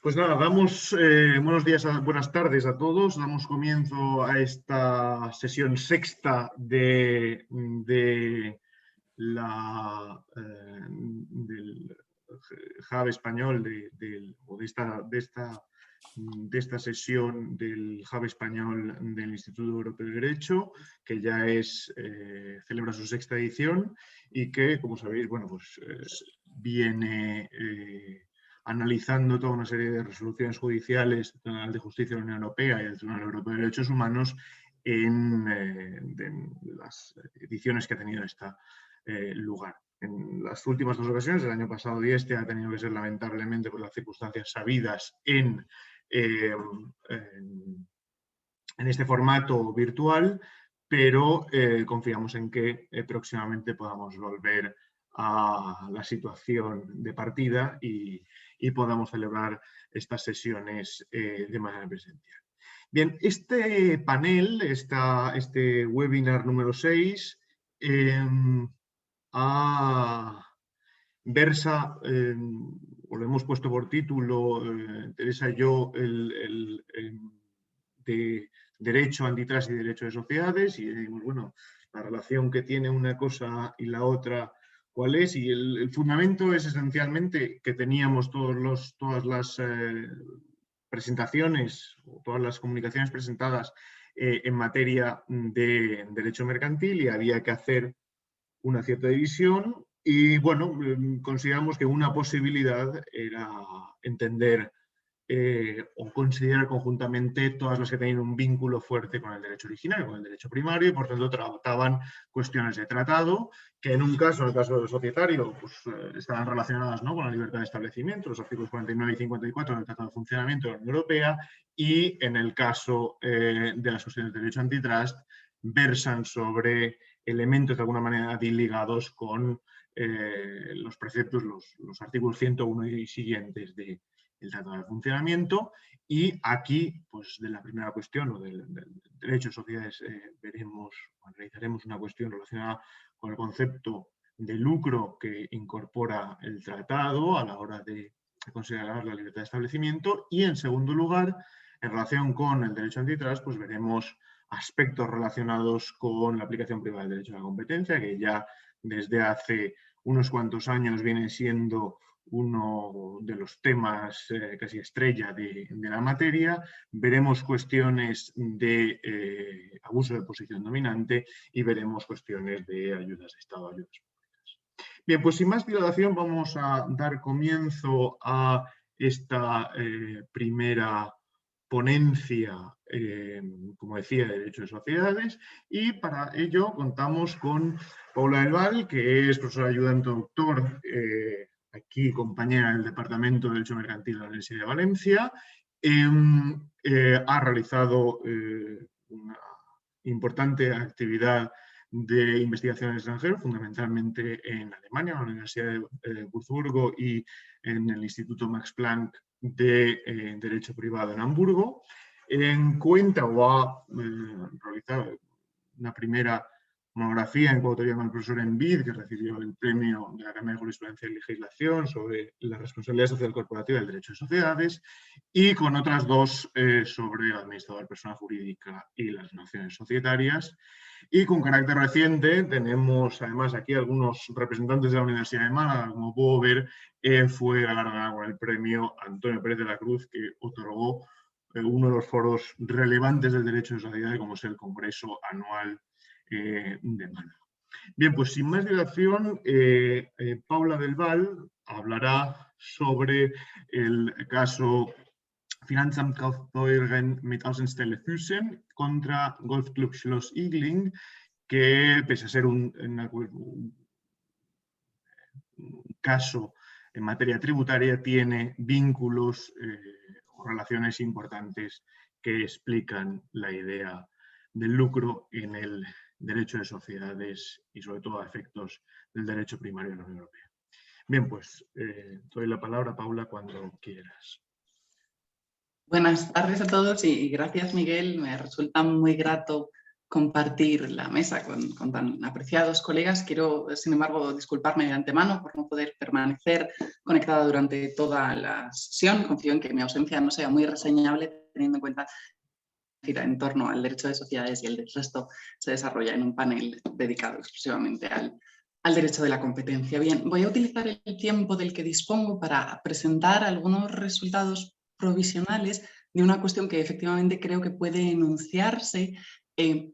Pues nada, buenos días, buenas tardes a todos. Damos comienzo a esta sesión sexta del Hub español, de esta sesión del Hub español del Instituto Europeo de Derecho, que ya celebra su sexta edición y que, como sabéis, bueno, pues viene analizando toda una serie de resoluciones judiciales del Tribunal de Justicia de la Unión Europea y del Tribunal Europeo de Derechos Humanos en las ediciones que ha tenido esta lugar. En las últimas dos ocasiones, el año pasado y este, ha tenido que ser lamentablemente por las circunstancias sabidas en este formato virtual, pero confiamos en que próximamente podamos volver a la situación de partida y podamos celebrar estas sesiones de manera presencial. Bien, este panel, este webinar número 6, versa, o lo hemos puesto por título, Teresa y yo, de derecho antitrust y derecho de sociedades, y decimos, bueno, la relación que tiene una cosa y la otra, ¿cuál es? Y el fundamento es esencialmente que teníamos todas las presentaciones, o todas las comunicaciones presentadas en materia de derecho mercantil, y había que hacer una cierta división. Y bueno, consideramos que una posibilidad era entender o considerar conjuntamente todas las que tenían un vínculo fuerte con el derecho originario, con el derecho primario, y por tanto trataban cuestiones de tratado, que en el caso del societario, pues, estaban relacionadas, ¿no?, con la libertad de establecimiento, los artículos 49 y 54 del Tratado de Funcionamiento de la Unión Europea, y en el caso de las cuestiones de derecho antitrust, versan sobre elementos de alguna manera ligados con los preceptos, los artículos 101 y siguientes del Tratado de Funcionamiento. Y aquí, pues de la primera cuestión, o del derecho de sociedades, realizaremos una cuestión relacionada con el concepto de lucro que incorpora el tratado a la hora de considerar la libertad de establecimiento. Y en segundo lugar, en relación con el derecho antitrust, pues veremos aspectos relacionados con la aplicación privada del derecho a la competencia, que ya desde hace unos cuantos años viene siendo uno de los temas casi estrella de la materia. Veremos cuestiones de abuso de posición dominante y veremos cuestiones de ayudas de Estado, ayudas públicas. Bien, pues sin más dilación vamos a dar comienzo a esta primera ponencia, como decía, de Derecho de Sociedades, y para ello contamos con Paula del Val, que es profesora ayudante doctor, aquí compañera del Departamento de Derecho Mercantil de la Universidad de Valencia. Ha realizado una importante actividad de investigación en el extranjero, fundamentalmente en Alemania, en la Universidad de Würzburgo y en el Instituto Max Planck de Derecho Privado en Hamburgo. Cuenta o ha realizado una primera monografía en coautoría con el profesor Envid, que recibió el premio de la Academia de Jurisprudencia y Legislación sobre la responsabilidad social corporativa del derecho de sociedades, y con otras dos sobre el administrador, persona jurídica y las relaciones societarias. Y con carácter reciente tenemos además aquí algunos representantes de la Universidad de Málaga. Como puedo ver, fue galardonado con el premio Antonio Pérez de la Cruz, que otorgó uno de los foros relevantes del derecho de sociedad, como es el Congreso Anual de Málaga. Bien, pues sin más dilación, Paula del Val hablará sobre el caso Finanzamt Kaufbeuren mit Außenstelle Füssen contra Golfclub Schloss Igling, que pese a ser un caso en materia tributaria, tiene vínculos o relaciones importantes que explican la idea del lucro en el derecho de sociedades y sobre todo a efectos del derecho primario de la Unión Europea. Bien, pues doy la palabra, Paula, cuando quieras. Buenas tardes a todos y gracias, Miguel. Me resulta muy grato compartir la mesa con tan apreciados colegas. Quiero, sin embargo, disculparme de antemano por no poder permanecer conectada durante toda la sesión. Confío en que mi ausencia no sea muy reseñable, teniendo en cuenta que gira en torno al derecho de sociedades y el del resto se desarrolla en un panel dedicado exclusivamente al derecho de la competencia. Bien, voy a utilizar el tiempo del que dispongo para presentar algunos resultados provisionales de una cuestión que efectivamente creo que puede enunciarse en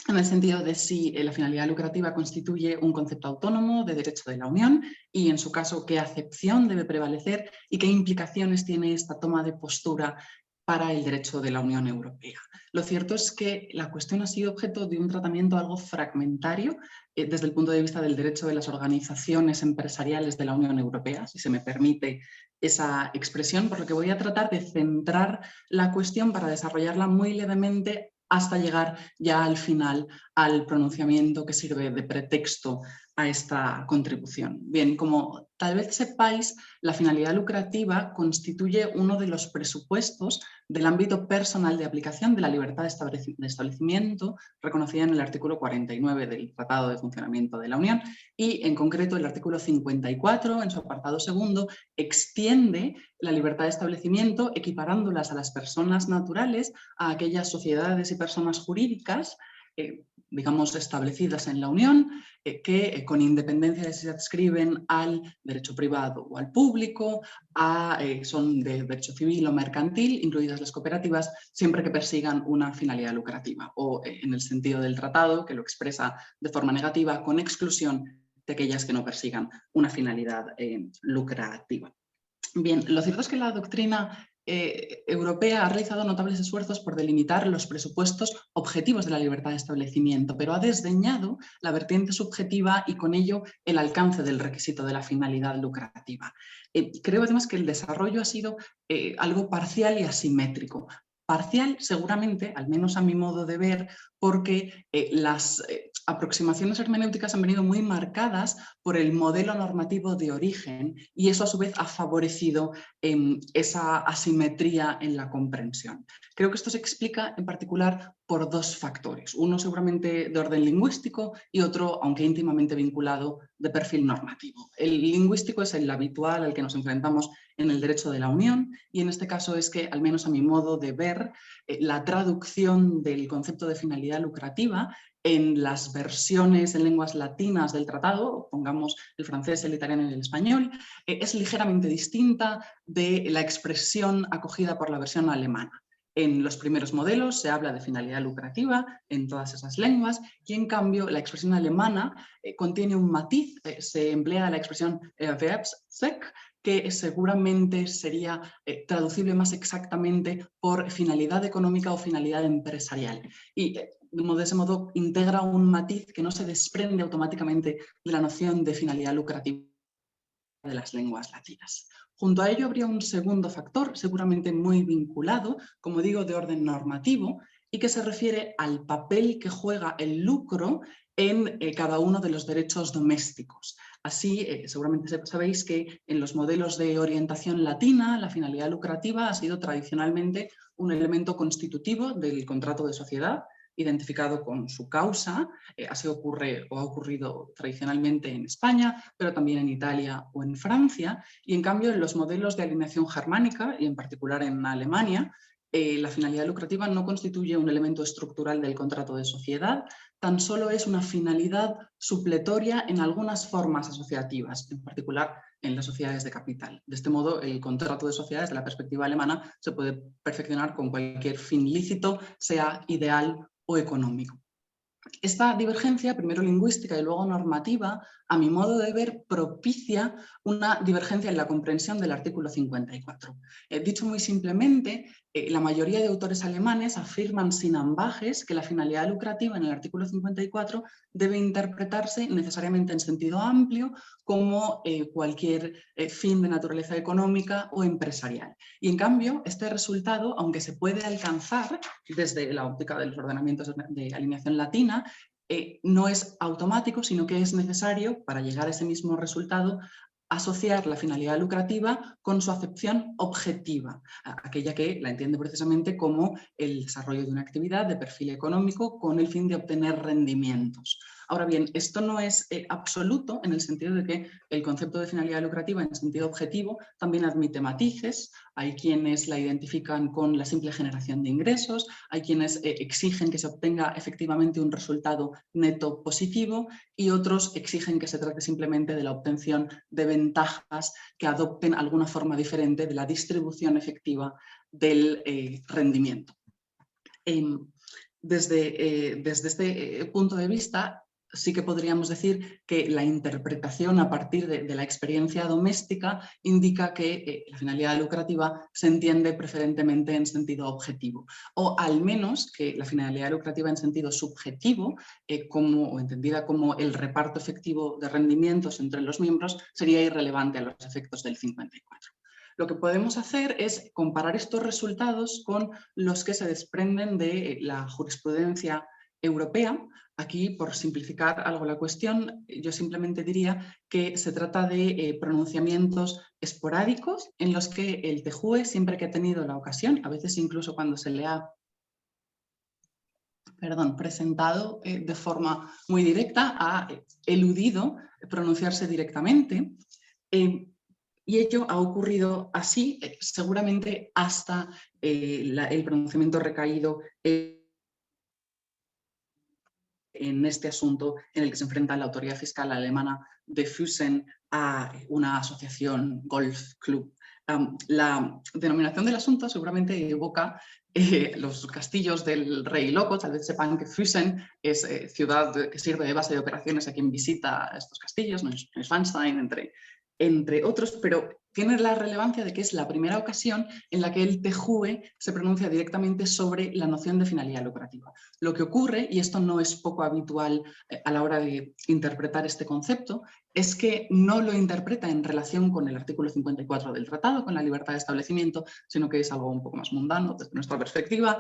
el sentido de si la finalidad lucrativa constituye un concepto autónomo de derecho de la Unión y, en su caso, qué acepción debe prevalecer y qué implicaciones tiene esta toma de postura para el derecho de la Unión Europea. Lo cierto es que la cuestión ha sido objeto de un tratamiento algo fragmentario desde el punto de vista del derecho de las organizaciones empresariales de la Unión Europea, si se me permite esa expresión, por lo que voy a tratar de centrar la cuestión para desarrollarla muy levemente hasta llegar ya al final al pronunciamiento que sirve de pretexto a esta contribución. Bien, como tal vez sepáis, la finalidad lucrativa constituye uno de los presupuestos del ámbito personal de aplicación de la libertad de establecimiento reconocida en el artículo 49 del Tratado de Funcionamiento de la Unión y, en concreto, el artículo 54, en su apartado segundo, extiende la libertad de establecimiento equiparándolas a las personas naturales a aquellas sociedades y personas jurídicas digamos, establecidas en la Unión, que con independencia de si se adscriben al derecho privado o al público, son de derecho civil o mercantil, incluidas las cooperativas, siempre que persigan una finalidad lucrativa, o en el sentido del tratado, que lo expresa de forma negativa, con exclusión de aquellas que no persigan una finalidad lucrativa. Bien, lo cierto es que la doctrina europea ha realizado notables esfuerzos por delimitar los presupuestos objetivos de la libertad de establecimiento, pero ha desdeñado la vertiente subjetiva y con ello el alcance del requisito de la finalidad lucrativa. Creo además que el desarrollo ha sido algo parcial y asimétrico. Parcial, seguramente, al menos a mi modo de ver, porque las aproximaciones hermenéuticas han venido muy marcadas por el modelo normativo de origen y eso a su vez ha favorecido esa asimetría en la comprensión. Creo que esto se explica en particular por dos factores, uno seguramente de orden lingüístico y otro, aunque íntimamente vinculado, de perfil normativo. El lingüístico es el habitual al que nos enfrentamos en el derecho de la Unión y en este caso es que, al menos a mi modo de ver, la traducción del concepto de finalidad lucrativa en las versiones en lenguas latinas del tratado, pongamos el francés, el italiano y el español, es ligeramente distinta de la expresión acogida por la versión alemana. En los primeros modelos se habla de finalidad lucrativa en todas esas lenguas y, en cambio, la expresión alemana contiene un matiz, se emplea la expresión Erwerbszweck, que seguramente sería traducible más exactamente por finalidad económica o finalidad empresarial. Y de ese modo integra un matiz que no se desprende automáticamente de la noción de finalidad lucrativa de las lenguas latinas. Junto a ello habría un segundo factor, seguramente muy vinculado, como digo, de orden normativo, y que se refiere al papel que juega el lucro en cada uno de los derechos domésticos. Así, seguramente sabéis que en los modelos de orientación latina, la finalidad lucrativa ha sido tradicionalmente un elemento constitutivo del contrato de sociedad, identificado con su causa, así ocurre o ha ocurrido tradicionalmente en España, pero también en Italia o en Francia, y en cambio en los modelos de alineación germánica, y en particular en Alemania, la finalidad lucrativa no constituye un elemento estructural del contrato de sociedad, tan solo es una finalidad supletoria en algunas formas asociativas, en particular en las sociedades de capital. De este modo, el contrato de sociedades, de la perspectiva alemana, se puede perfeccionar con cualquier fin lícito, sea ideal o económico. Esta divergencia, primero lingüística y luego normativa, a mi modo de ver, propicia una divergencia en la comprensión del artículo 54. Dicho muy simplemente, la mayoría de autores alemanes afirman sin ambages que la finalidad lucrativa en el artículo 54 debe interpretarse necesariamente en sentido amplio como cualquier fin de naturaleza económica o empresarial. Y en cambio, este resultado, aunque se puede alcanzar desde la óptica de los ordenamientos de alineación latina, no es automático, sino que es necesario, para llegar a ese mismo resultado, asociar la finalidad lucrativa con su acepción objetiva, aquella que la entiende precisamente como el desarrollo de una actividad de perfil económico con el fin de obtener rendimientos. Ahora bien, esto no es absoluto en el sentido de que el concepto de finalidad lucrativa en sentido objetivo también admite matices. Hay quienes la identifican con la simple generación de ingresos, hay quienes exigen que se obtenga efectivamente un resultado neto positivo y otros exigen que se trate simplemente de la obtención de ventajas que adopten alguna forma diferente de la distribución efectiva del rendimiento. Desde este punto de vista, sí que podríamos decir que la interpretación a partir de la experiencia doméstica indica que la finalidad lucrativa se entiende preferentemente en sentido objetivo, o al menos que la finalidad lucrativa en sentido subjetivo, o entendida como el reparto efectivo de rendimientos entre los miembros, sería irrelevante a los efectos del 54. Lo que podemos hacer es comparar estos resultados con los que se desprenden de la jurisprudencia europea. Aquí, por simplificar algo la cuestión, yo simplemente diría que se trata de pronunciamientos esporádicos en los que el TJUE, siempre que ha tenido la ocasión, a veces incluso cuando se le ha presentado de forma muy directa, ha eludido pronunciarse directamente. Y ello ha ocurrido así, seguramente hasta el pronunciamiento recaído en este asunto en el que se enfrenta la autoridad fiscal alemana de Füssen a una asociación Golf Club. La denominación del asunto seguramente evoca los castillos del rey loco. Tal vez sepan que Füssen es ciudad que sirve de base de operaciones a quien visita estos castillos, Neuschwanstein, entre otros, pero tiene la relevancia de que es la primera ocasión en la que el TJUE se pronuncia directamente sobre la noción de finalidad lucrativa. Lo que ocurre, y esto no es poco habitual a la hora de interpretar este concepto, es que no lo interpreta en relación con el artículo 54 del tratado, con la libertad de establecimiento, sino que es algo un poco más mundano desde nuestra perspectiva.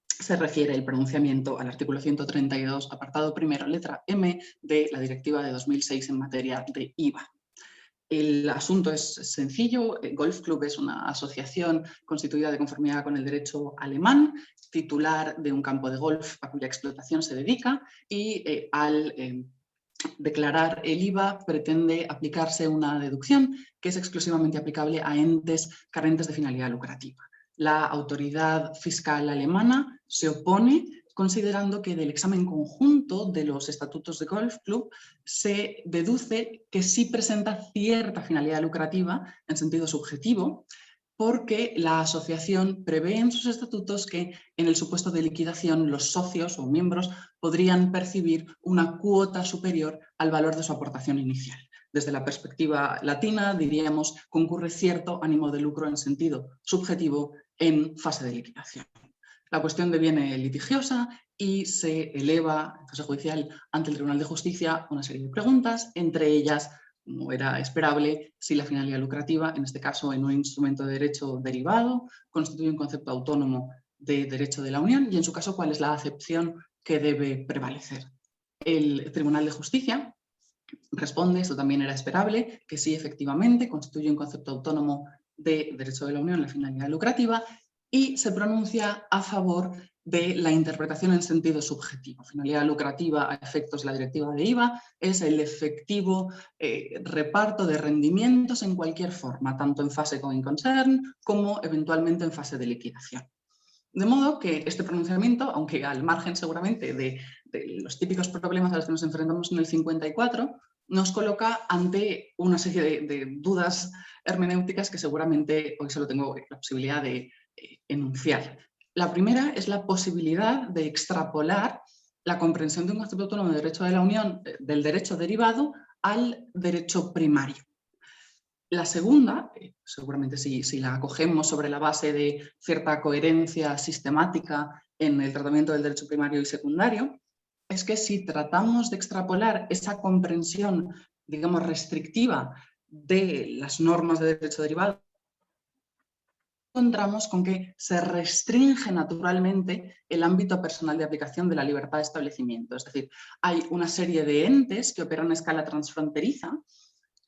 Se refiere el pronunciamiento al artículo 132, apartado primero, letra M, de la Directiva de 2006 en materia de IVA. El asunto es sencillo. Golf Club es una asociación constituida de conformidad con el derecho alemán, titular de un campo de golf a cuya explotación se dedica, y al declarar el IVA pretende aplicarse una deducción que es exclusivamente aplicable a entes carentes de finalidad lucrativa. La autoridad fiscal alemana se opone, considerando que del examen conjunto de los estatutos de Golf Club se deduce que sí presenta cierta finalidad lucrativa en sentido subjetivo, porque la asociación prevé en sus estatutos que en el supuesto de liquidación los socios o miembros podrían percibir una cuota superior al valor de su aportación inicial. Desde la perspectiva latina, diríamos, concurre cierto ánimo de lucro en sentido subjetivo en fase de liquidación. La cuestión deviene litigiosa y se eleva en fase judicial ante el Tribunal de Justicia una serie de preguntas, entre ellas, como era esperable, si la finalidad lucrativa, en este caso en un instrumento de derecho derivado, constituye un concepto autónomo de derecho de la Unión y, en su caso, cuál es la acepción que debe prevalecer. El Tribunal de Justicia responde, esto también era esperable, que sí, efectivamente, constituye un concepto autónomo de derecho de la Unión la finalidad lucrativa, y se pronuncia a favor de la interpretación en sentido subjetivo. Finalidad lucrativa a efectos de la directiva de IVA es el efectivo reparto de rendimientos en cualquier forma, tanto en fase going concern como eventualmente en fase de liquidación. De modo que este pronunciamiento, aunque al margen seguramente de los típicos problemas a los que nos enfrentamos en el 54, nos coloca ante una serie de dudas hermenéuticas que seguramente hoy solo tengo la posibilidad de enunciar. La primera es la posibilidad de extrapolar la comprensión de un concepto autónomo de derecho de la Unión, del derecho derivado, al derecho primario. La segunda, seguramente si la acogemos sobre la base de cierta coherencia sistemática en el tratamiento del derecho primario y secundario, es que si tratamos de extrapolar esa comprensión, digamos, restrictiva de las normas de derecho derivado, encontramos con que se restringe naturalmente el ámbito personal de aplicación de la libertad de establecimiento. Es decir, hay una serie de entes que operan a escala transfronteriza,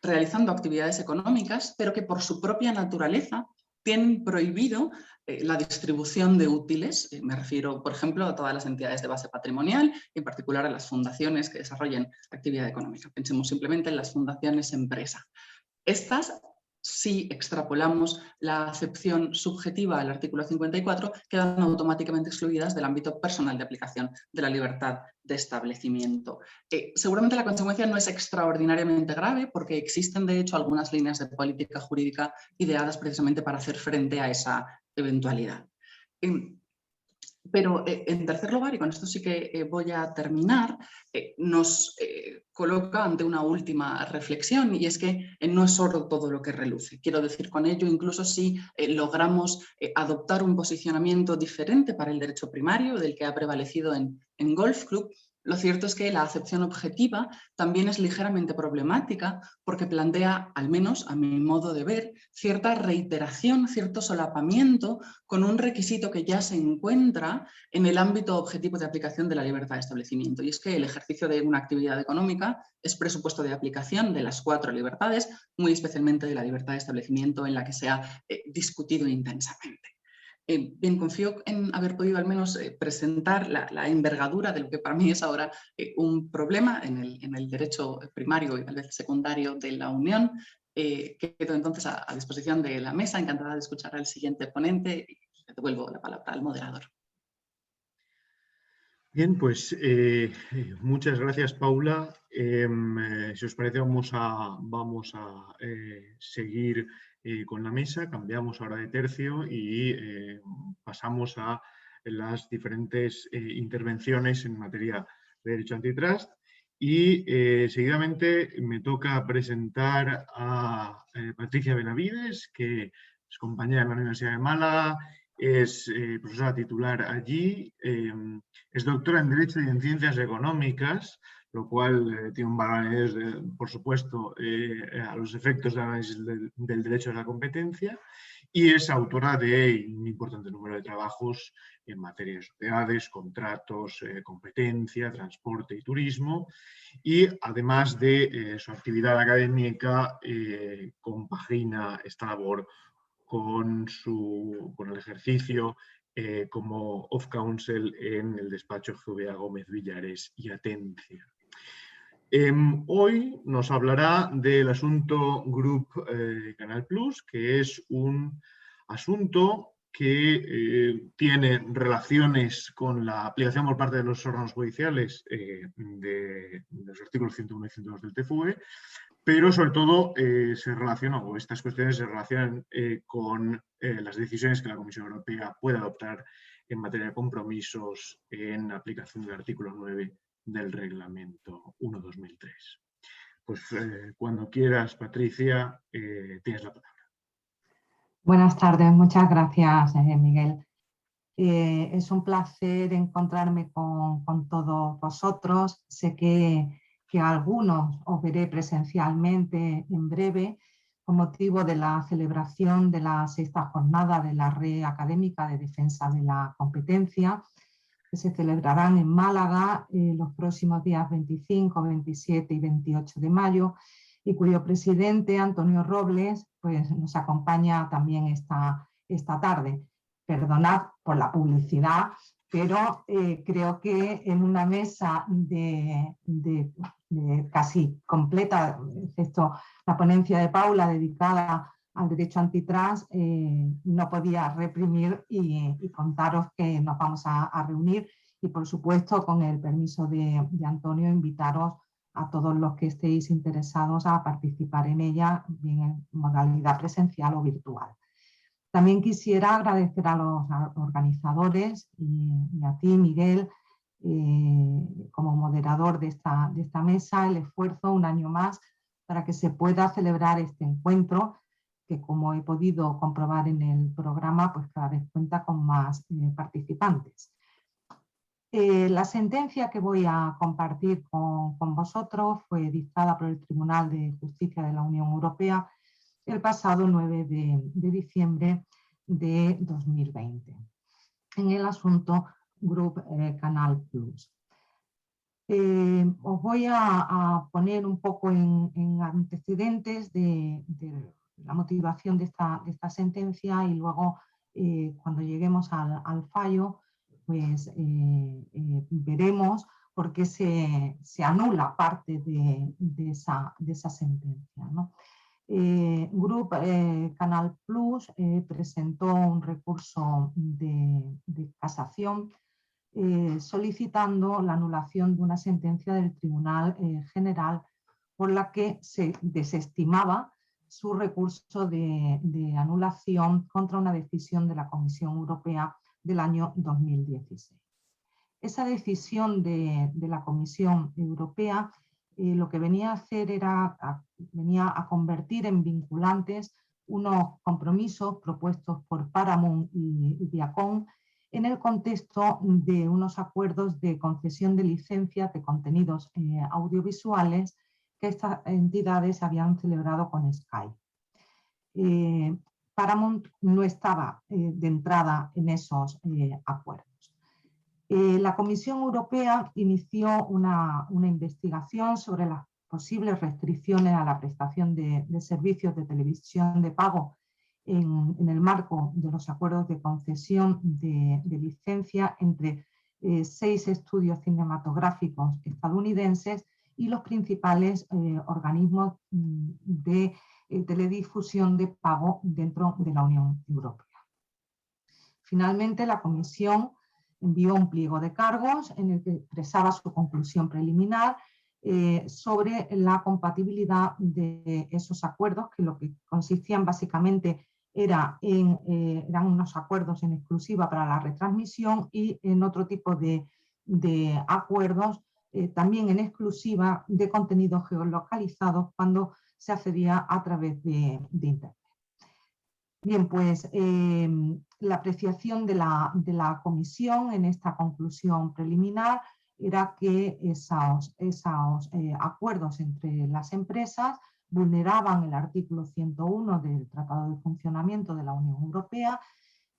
realizando actividades económicas, pero que por su propia naturaleza tienen prohibido la distribución de útiles. Me refiero, por ejemplo, a todas las entidades de base patrimonial, en particular a las fundaciones que desarrollen actividad económica. Pensemos simplemente en las fundaciones empresa. Estas, si extrapolamos la acepción subjetiva del artículo 54, quedan automáticamente excluidas del ámbito personal de aplicación de la libertad de establecimiento. Seguramente la consecuencia no es extraordinariamente grave porque existen de hecho algunas líneas de política jurídica ideadas precisamente para hacer frente a esa eventualidad. Pero en tercer lugar, y con esto sí que voy a terminar, nos coloca ante una última reflexión, y es que no es oro todo lo que reluce. Quiero decir con ello, incluso si logramos adoptar un posicionamiento diferente para el derecho primario del que ha prevalecido en Golf Club, lo cierto es que la acepción objetiva también es ligeramente problemática porque plantea, al menos a mi modo de ver, cierta reiteración, cierto solapamiento con un requisito que ya se encuentra en el ámbito objetivo de aplicación de la libertad de establecimiento. Y es que el ejercicio de una actividad económica es presupuesto de aplicación de las 4 libertades, muy especialmente de la libertad de establecimiento en la que se ha discutido intensamente. Bien, confío en haber podido al menos presentar la envergadura de lo que para mí es ahora un problema en el derecho primario y tal vez secundario de la Unión. Quedo entonces a disposición de la mesa, encantada de escuchar al siguiente ponente y le devuelvo la palabra al moderador. Bien, pues muchas gracias, Paula. Si os parece, vamos a seguir con la mesa, cambiamos ahora de tercio y pasamos a las diferentes intervenciones en materia de derecho antitrust. Y seguidamente me toca presentar a Patricia Benavides, que es compañera de la Universidad de Málaga, es profesora titular allí, es doctora en Derecho y en Ciencias Económicas, lo cual tiene un valor añadido, por supuesto, a los efectos del análisis del derecho de la competencia, y es autora de un importante número de trabajos en materia de sociedades, contratos, competencia, transporte y turismo, y además de su actividad académica, compagina esta labor con el ejercicio como off-counsel en el despacho GVA Gómez Villares y Atencia. Hoy nos hablará del asunto Group Canal Plus, que es un asunto que tiene relaciones con la aplicación por parte de los órganos judiciales de los artículos 101 y 102 del TFUE, pero sobre todo se relaciona, o estas cuestiones se relacionan con las decisiones que la Comisión Europea puede adoptar en materia de compromisos en aplicación del artículo 9 del Reglamento 1/2003. Pues cuando quieras, Patricia, tienes la palabra. Buenas tardes, muchas gracias, Miguel. Es un placer encontrarme con todos vosotros. Sé que algunos os veré presencialmente en breve con motivo de la celebración de la 6ª jornada de la Red Académica de Defensa de la Competencia, que se celebrarán en Málaga los próximos días 25, 27 y 28 de mayo, y cuyo presidente, Antonio Robles, pues, nos acompaña también esta tarde. Perdonad por la publicidad, pero creo que en una mesa de casi completa, excepto la ponencia de Paula dedicada al derecho antitrust, no podía reprimir y contaros que nos vamos a reunir, y por supuesto, con el permiso de Antonio, invitaros a todos los que estéis interesados a participar en ella, bien en modalidad presencial o virtual. También quisiera agradecer a los organizadores y a ti, Miguel, como moderador de esta mesa, el esfuerzo un año más para que se pueda celebrar este encuentro, que, como he podido comprobar en el programa, pues cada vez cuenta con más participantes. La sentencia que voy a compartir con vosotros fue dictada por el Tribunal de Justicia de la Unión Europea el pasado 9 de diciembre de 2020, en el asunto Group Canal Plus. Os voy a poner un poco en antecedentes de la motivación de esta sentencia y luego cuando lleguemos al fallo pues veremos por qué se anula parte de esa sentencia, ¿no? Canal Plus presentó un recurso de casación solicitando la anulación de una sentencia del Tribunal General por la que se desestimaba su recurso de anulación contra una decisión de la Comisión Europea del año 2016. Esa decisión de la Comisión Europea lo que venía a hacer venía a convertir en vinculantes unos compromisos propuestos por Paramount y Viacom en el contexto de unos acuerdos de concesión de licencias de contenidos audiovisuales que estas entidades habían celebrado con Sky. Paramount no estaba de entrada en esos acuerdos. La Comisión Europea inició una investigación sobre las posibles restricciones a la prestación de servicios de televisión de pago en el marco de los acuerdos de concesión de licencia entre 6 estudios cinematográficos estadounidenses y los principales organismos de teledifusión de pago dentro de la Unión Europea. Finalmente, la Comisión envió un pliego de cargos en el que expresaba su conclusión preliminar sobre la compatibilidad de esos acuerdos, que lo que consistían básicamente eran unos acuerdos en exclusiva para la retransmisión y en otro tipo de acuerdos también en exclusiva de contenidos geolocalizados cuando se accedía a través de Internet. Bien, pues la apreciación de la Comisión en esta conclusión preliminar era que esos acuerdos entre las empresas vulneraban el artículo 101 del Tratado de Funcionamiento de la Unión Europea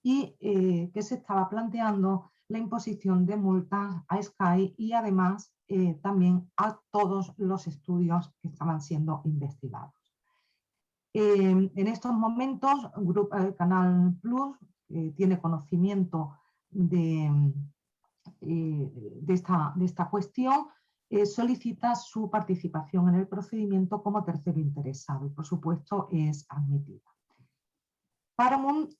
y que se estaba planteando la imposición de multas a Sky y además también a todos los estudios que estaban siendo investigados. En estos momentos, Canal Plus tiene conocimiento de esta cuestión, solicita su participación en el procedimiento como tercero interesado y, por supuesto, es admitida. Paramount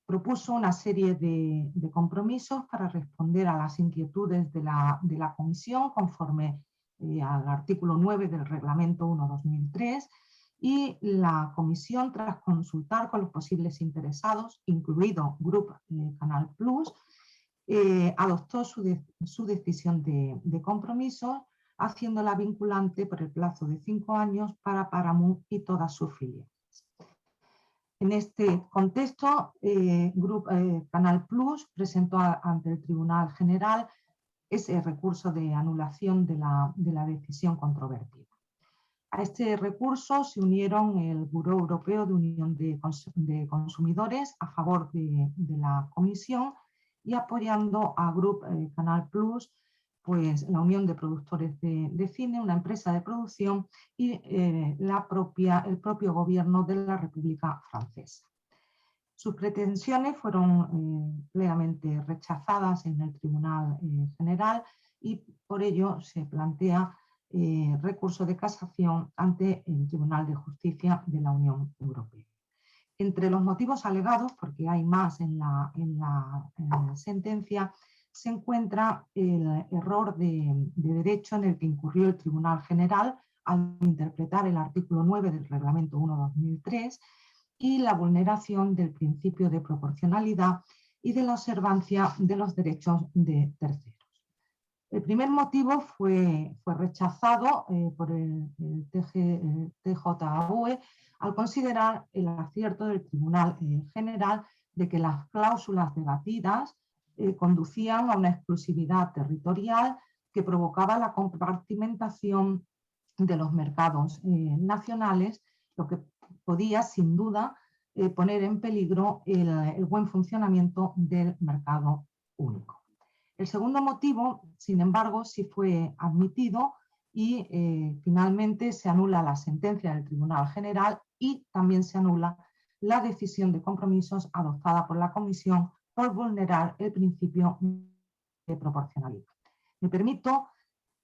propuso una serie de compromisos para responder a las inquietudes de la Comisión conforme al artículo 9 del Reglamento 1/2003 y la Comisión, tras consultar con los posibles interesados, incluido Canal Plus, adoptó su decisión de compromiso, haciéndola vinculante por el plazo de 5 años para Paramount y todas sus filiales. En este contexto, Canal Plus presentó ante el Tribunal General ese recurso de anulación de la decisión controvertida. A este recurso se unieron el Buró Europeo de Unión de Consumidores a favor de la Comisión y apoyando a Canal Plus, pues la Unión de Productores de Cine, una empresa de producción, y el propio gobierno de la República Francesa. Sus pretensiones fueron plenamente rechazadas en el Tribunal General y por ello se plantea recurso de casación ante el Tribunal de Justicia de la Unión Europea. Entre los motivos alegados, porque hay más en la sentencia, se encuentra el error de derecho en el que incurrió el Tribunal General al interpretar el artículo 9 del Reglamento 1/2003 y la vulneración del principio de proporcionalidad y de la observancia de los derechos de terceros. El primer motivo fue rechazado por el TJUE al considerar el acierto del Tribunal General de que las cláusulas debatidas conducían a una exclusividad territorial que provocaba la compartimentación de los mercados nacionales, lo que podía sin duda poner en peligro el buen funcionamiento del mercado único. El segundo motivo, sin embargo, sí fue admitido y finalmente se anula la sentencia del Tribunal General y también se anula la decisión de compromisos adoptada por la Comisión por vulnerar el principio de proporcionalidad. Me permito,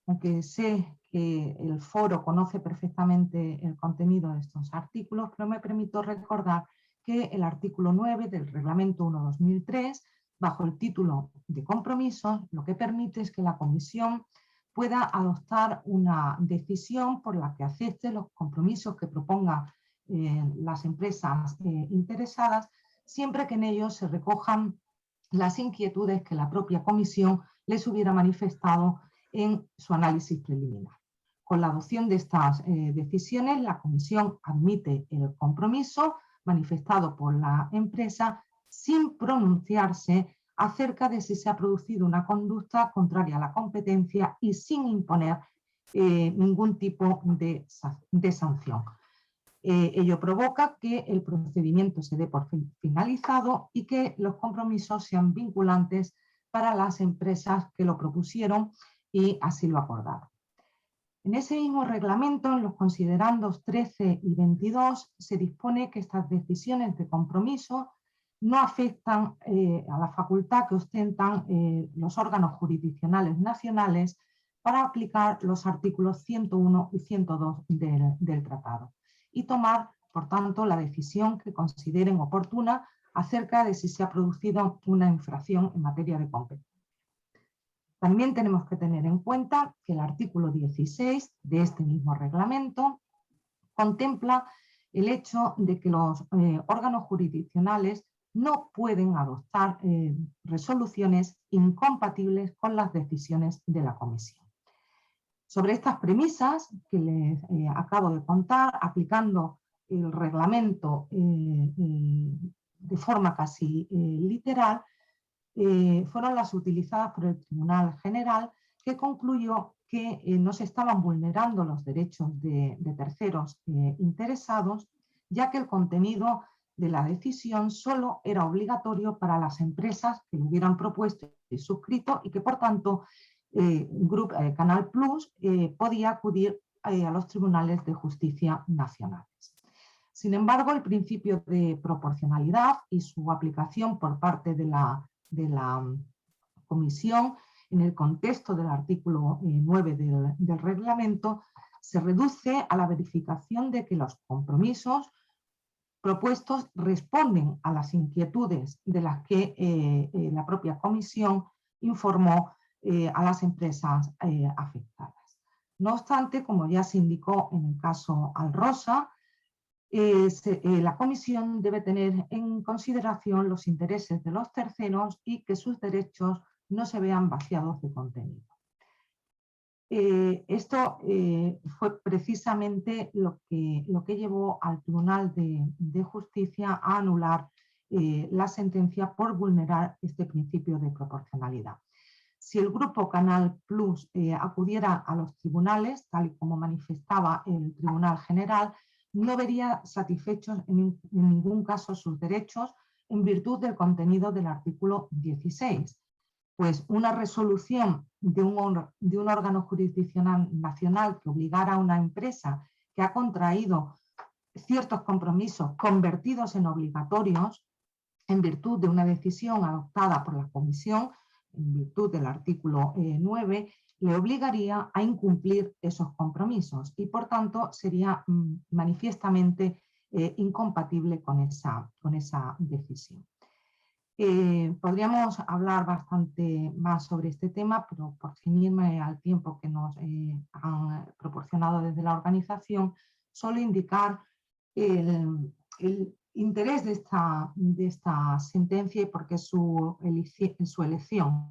aunque sé que el foro conoce perfectamente el contenido de estos artículos, pero me permito recordar que el artículo 9 del Reglamento 1/2003, bajo el título de compromisos, lo que permite es que la Comisión pueda adoptar una decisión por la que acepte los compromisos que propongan las empresas interesadas, siempre que en ellos se recojan las inquietudes que la propia Comisión les hubiera manifestado en su análisis preliminar. Con la adopción de estas decisiones, la Comisión admite el compromiso manifestado por la empresa sin pronunciarse acerca de si se ha producido una conducta contraria a la competencia y sin imponer ningún tipo de sanción. Ello provoca que el procedimiento se dé por finalizado y que los compromisos sean vinculantes para las empresas que lo propusieron y así lo acordaron. En ese mismo reglamento, en los considerandos 13 y 22, se dispone que estas decisiones de compromiso no afectan a la facultad que ostentan los órganos jurisdiccionales nacionales para aplicar los artículos 101 y 102 del tratado y tomar, por tanto, la decisión que consideren oportuna acerca de si se ha producido una infracción en materia de competencia. También tenemos que tener en cuenta que el artículo 16 de este mismo reglamento contempla el hecho de que los órganos jurisdiccionales no pueden adoptar resoluciones incompatibles con las decisiones de la Comisión. Sobre estas premisas que les acabo de contar, aplicando el reglamento de forma casi literal, fueron las utilizadas por el Tribunal General, que concluyó que no se estaban vulnerando los derechos de terceros interesados, ya que el contenido de la decisión solo era obligatorio para las empresas que lo hubieran propuesto y suscrito y que, por tanto, Canal Plus podía acudir a los tribunales de justicia nacionales. Sin embargo, el principio de proporcionalidad y su aplicación por parte de la Comisión en el contexto del artículo 9 del reglamento se reduce a la verificación de que los compromisos propuestos responden a las inquietudes de las que la propia Comisión informó a las empresas afectadas. No obstante, como ya se indicó en el caso Alrosa, la Comisión debe tener en consideración los intereses de los terceros y que sus derechos no se vean vaciados de contenido. Esto fue precisamente lo que llevó al Tribunal de Justicia a anular la sentencia por vulnerar este principio de proporcionalidad. Si el grupo Canal Plus acudiera a los tribunales, tal y como manifestaba el Tribunal General, no vería satisfechos en ningún caso sus derechos en virtud del contenido del artículo 16, pues una resolución de un órgano jurisdiccional nacional que obligara a una empresa que ha contraído ciertos compromisos convertidos en obligatorios en virtud de una decisión adoptada por la Comisión, en virtud del artículo 9, le obligaría a incumplir esos compromisos y, por tanto, sería manifiestamente incompatible con esa decisión. Podríamos hablar bastante más sobre este tema, pero por ceñirme al tiempo que nos han proporcionado desde la organización, solo indicar el interés de esta sentencia y por qué su elección.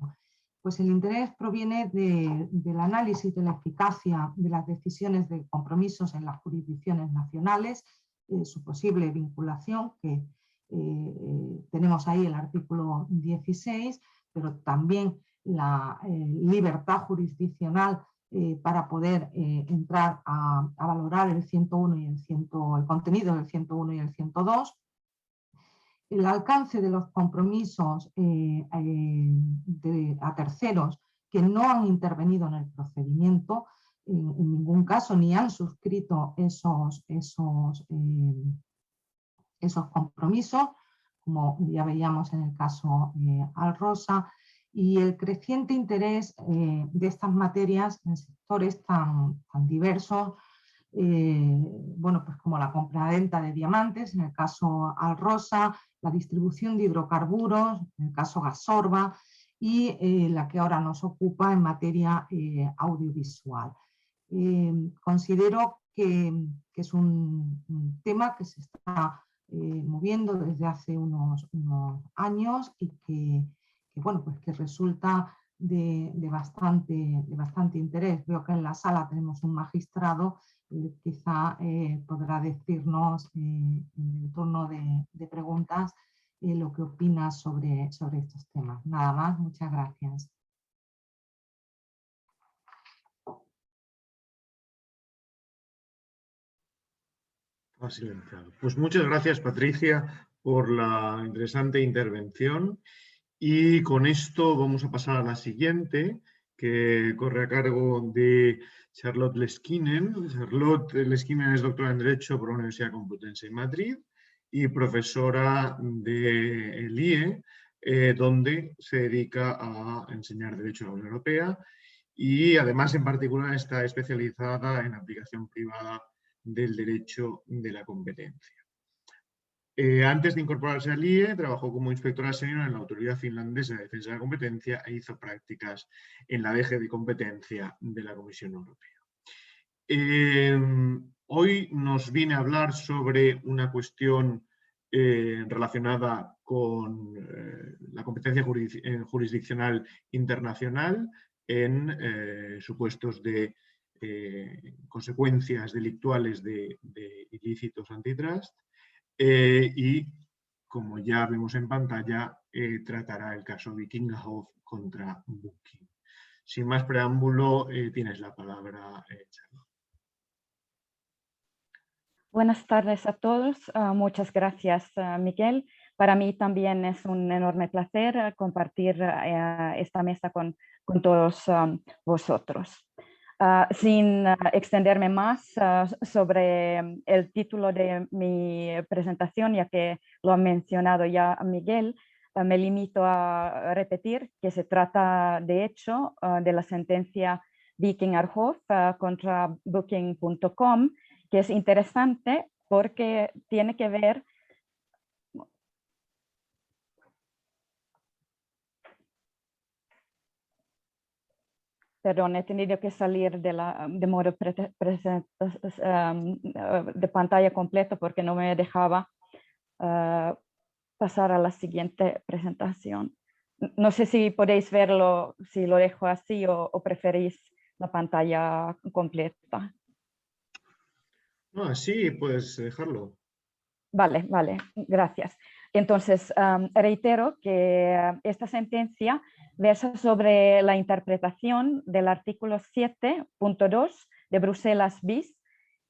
Pues el interés proviene del análisis de la eficacia de las decisiones de compromisos en las jurisdicciones nacionales, su posible vinculación, que tenemos ahí el artículo 16, pero también la libertad jurisdiccional para poder entrar a valorar el 101 y el contenido del 101 y el 102, El alcance de los compromisos a terceros que no han intervenido en el procedimiento, en ningún caso, ni han suscrito esos compromisos, como ya veíamos en el caso Alrosa, y el creciente interés de estas materias en sectores tan diversos, bueno, pues como la compra-venta de diamantes, en el caso Alrosa, la distribución de hidrocarburos, en el caso Gasorba, y la que ahora nos ocupa en materia audiovisual. Considero que es un tema que se está moviendo desde hace unos años y bueno, pues que resulta de bastante interés. Veo que en la sala tenemos un magistrado, quizá podrá decirnos en el turno de preguntas lo que opina sobre estos temas. Nada más, muchas gracias. Pues muchas gracias, Patricia, por la interesante intervención. Y con esto vamos a pasar a la siguiente, que corre a cargo de Charlotte Leskinen. Charlotte Leskinen es doctora en Derecho por la Universidad Complutense de Madrid y profesora del IE, donde se dedica a enseñar Derecho en la Unión Europea y además en particular está especializada en aplicación privada del derecho de la competencia. Antes de incorporarse al IE, trabajó como inspectora senior en la Autoridad Finlandesa de Defensa de la Competencia e hizo prácticas en la DG de Competencia de la Comisión Europea. Hoy nos viene a hablar sobre una cuestión relacionada con la competencia jurisdiccional internacional en supuestos de consecuencias delictuales de ilícitos antitrust. Y, como ya vemos en pantalla, tratará el caso Vikinghoff contra Booking. Sin más preámbulo, tienes la palabra, Charlotte. Buenas tardes a todos. Muchas gracias, Miguel. Para mí también es un enorme placer compartir esta mesa con todos vosotros. Sin extenderme más sobre el título de mi presentación, ya que lo ha mencionado ya Miguel, me limito a repetir que se trata de hecho de la sentencia Vikingarhof contra Booking.com, que es interesante porque tiene que ver Perdón, he tenido que salir de modo de pantalla completo porque no me dejaba pasar a la siguiente presentación. No sé si podéis verlo, si lo dejo así o preferís la pantalla completa. No, sí, puedes dejarlo. Vale, gracias. Entonces, reitero que esta sentencia versa sobre la interpretación del artículo 7.2 de Bruselas bis,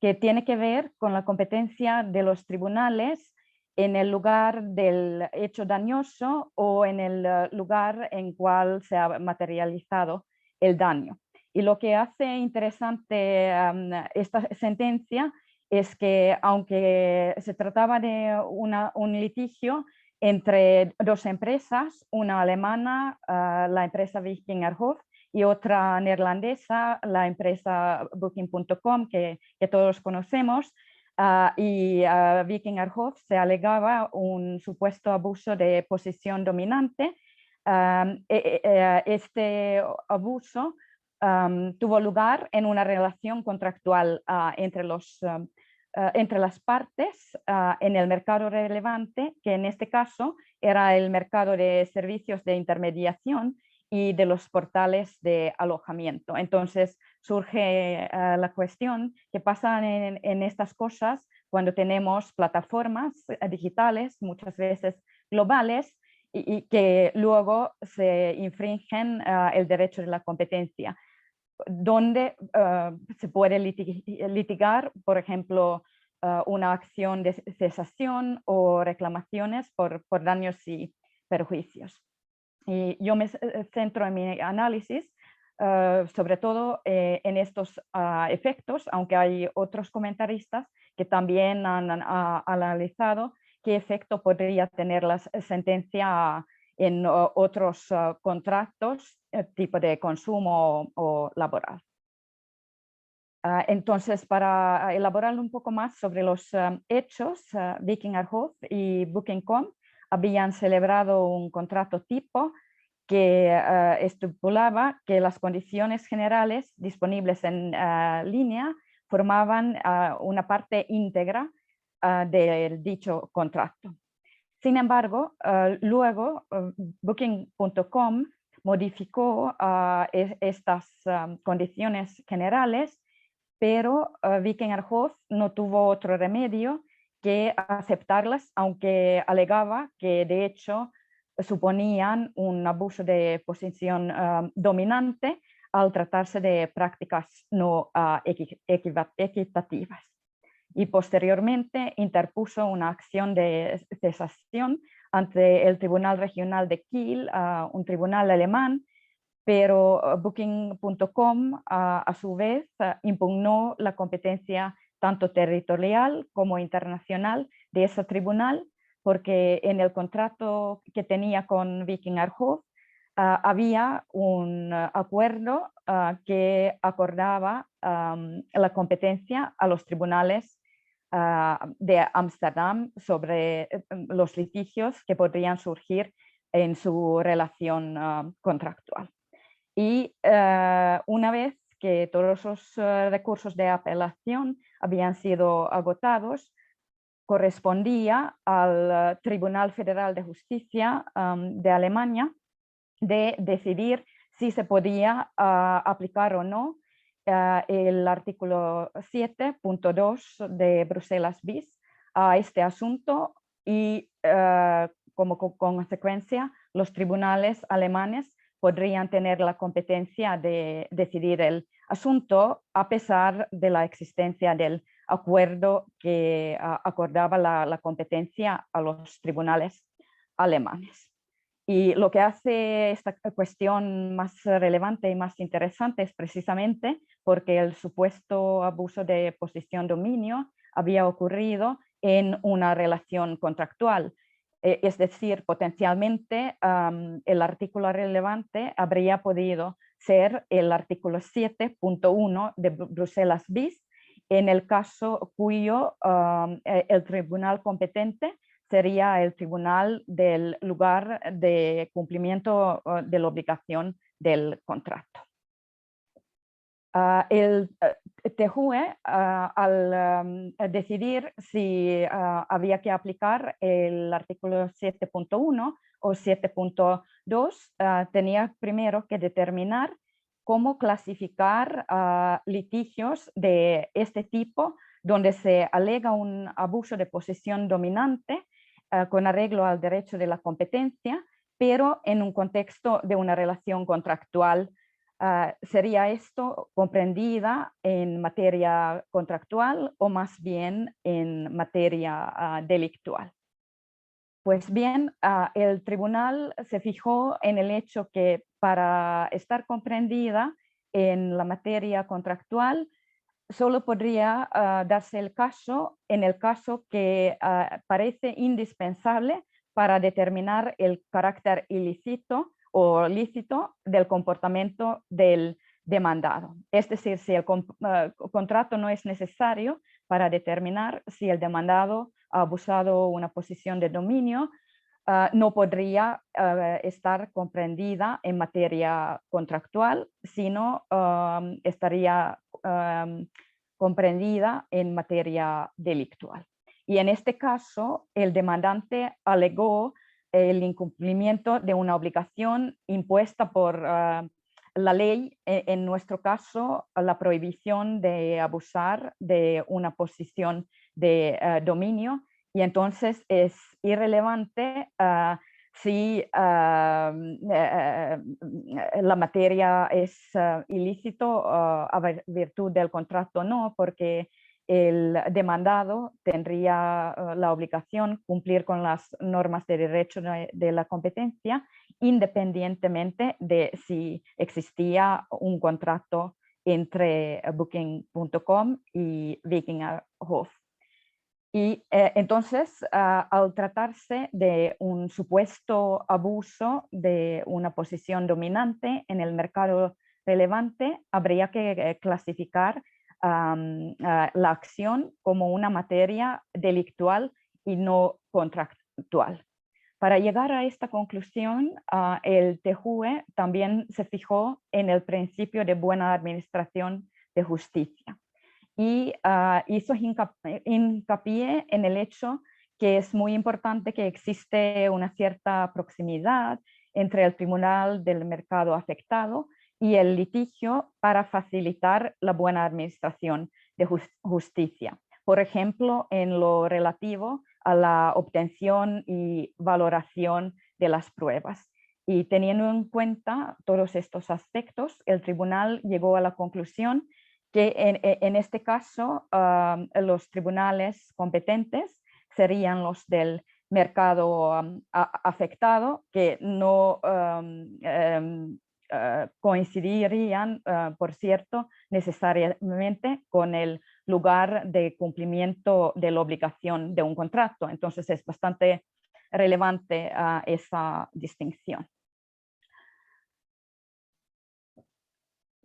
que tiene que ver con la competencia de los tribunales en el lugar del hecho dañoso o en el lugar en cual se ha materializado el daño. Y lo que hace interesante esta sentencia es que, aunque se trataba de un litigio entre dos empresas, una alemana, la empresa Vikingarhof, y otra neerlandesa, la empresa Booking.com, que todos conocemos, y Vikingarhof se alegaba un supuesto abuso de posición dominante. Este abuso tuvo lugar en una relación contractual entre las partes en el mercado relevante, que en este caso era el mercado de servicios de intermediación y de los portales de alojamiento. Entonces surge la cuestión: ¿qué pasa en estas cosas cuando tenemos plataformas digitales, muchas veces globales, y que luego se infringen el derecho de la competencia? Donde se puede litigar, por ejemplo, una acción de cesación o reclamaciones por daños y perjuicios. Y yo me centro en mi análisis sobre todo en estos efectos, aunque hay otros comentaristas que también han analizado qué efecto podría tener la sentencia en otros contratos, tipo de consumo o laboral. Entonces, para elaborar un poco más sobre los hechos, Vikingarhof y Booking.com habían celebrado un contrato tipo que estipulaba que las condiciones generales disponibles en línea formaban una parte íntegra del dicho contrato. Sin embargo, luego Booking.com modificó estas condiciones generales, pero Vikingarhof no tuvo otro remedio que aceptarlas, aunque alegaba que de hecho suponían un abuso de posición dominante al tratarse de prácticas no equitativas. Y posteriormente interpuso una acción de cesación ante el Tribunal Regional de Kiel, un tribunal alemán, pero Booking.com a su vez impugnó la competencia tanto territorial como internacional de ese tribunal, porque en el contrato que tenía con Vikingarhof había un acuerdo que acordaba la competencia a los tribunales de Ámsterdam sobre los litigios que podrían surgir en su relación contractual. Y una vez que todos los recursos de apelación habían sido agotados, correspondía al Tribunal Federal de Justicia de Alemania de decidir si se podía aplicar o no el artículo 7.2 de Bruselas bis a este asunto y como consecuencia los tribunales alemanes podrían tener la competencia de decidir el asunto a pesar de la existencia del acuerdo que acordaba la competencia a los tribunales alemanes. Y lo que hace esta cuestión más relevante y más interesante es precisamente porque el supuesto abuso de posición dominio había ocurrido en una relación contractual. Es decir, potencialmente el artículo relevante habría podido ser el artículo 7.1 de Bruselas bis, en el caso cuyo el tribunal competente sería el tribunal del lugar de cumplimiento de la obligación del contrato. El TJUE, al decidir si había que aplicar el artículo 7.1 o 7.2, tenía primero que determinar cómo clasificar litigios de este tipo, donde se alega un abuso de posición dominante con arreglo al derecho de la competencia, pero en un contexto de una relación contractual. ¿Sería esto comprendida en materia contractual o más bien en materia delictual? Pues bien, el tribunal se fijó en el hecho que para estar comprendida en la materia contractual solo podría darse el caso en el caso que parece indispensable para determinar el carácter ilícito o lícito del comportamiento del demandado. Es decir, si el contrato no es necesario para determinar si el demandado ha abusado una posición de dominio, no podría estar comprendida en materia contractual, sino estaría comprendida en materia delictual. Y en este caso, el demandante alegó el incumplimiento de una obligación impuesta por la ley, en nuestro caso, la prohibición de abusar de una posición de dominio, y entonces es irrelevante si la materia es ilícito a virtud del contrato o no, porque el demandado tendría la obligación de cumplir con las normas de derecho de la competencia, independientemente de si existía un contrato entre Booking.com y Vikingarhof. Y entonces, al tratarse de un supuesto abuso de una posición dominante en el mercado relevante, habría que clasificar la acción como una materia delictual y no contractual. Para llegar a esta conclusión, el TJUE también se fijó en el principio de buena administración de justicia y hizo hincapié en el hecho que es muy importante que existe una cierta proximidad entre el tribunal del mercado afectado y el litigio para facilitar la buena administración de justicia. Por ejemplo, en lo relativo a la obtención y valoración de las pruebas. Y teniendo en cuenta todos estos aspectos, el tribunal llegó a la conclusión que en este caso los tribunales competentes serían los del mercado afectado, que no coincidirían, por cierto, necesariamente con el lugar de cumplimiento de la obligación de un contrato. Entonces es bastante relevante esa distinción.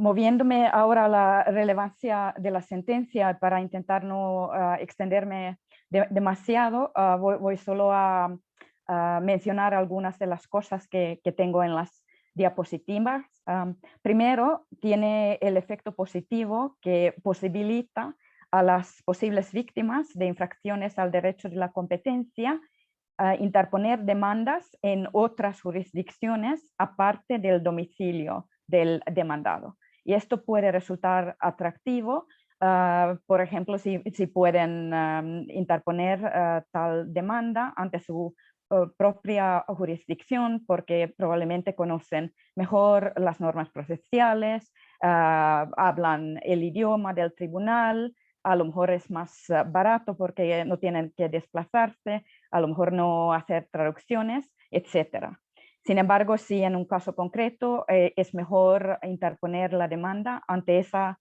Moviéndome ahora a la relevancia de la sentencia para intentar no extenderme demasiado, voy solo a mencionar algunas de las cosas que tengo en las diapositivas. Primero, tiene el efecto positivo que posibilita a las posibles víctimas de infracciones al derecho de la competencia interponer demandas en otras jurisdicciones aparte del domicilio del demandado. Y esto puede resultar atractivo, por ejemplo, si pueden interponer tal demanda ante su propia jurisdicción, porque probablemente conocen mejor las normas procesales, hablan el idioma del tribunal, a lo mejor es más barato porque no tienen que desplazarse, a lo mejor no hacer traducciones, etc. Sin embargo, si en un caso concreto es mejor interponer la demanda ante esa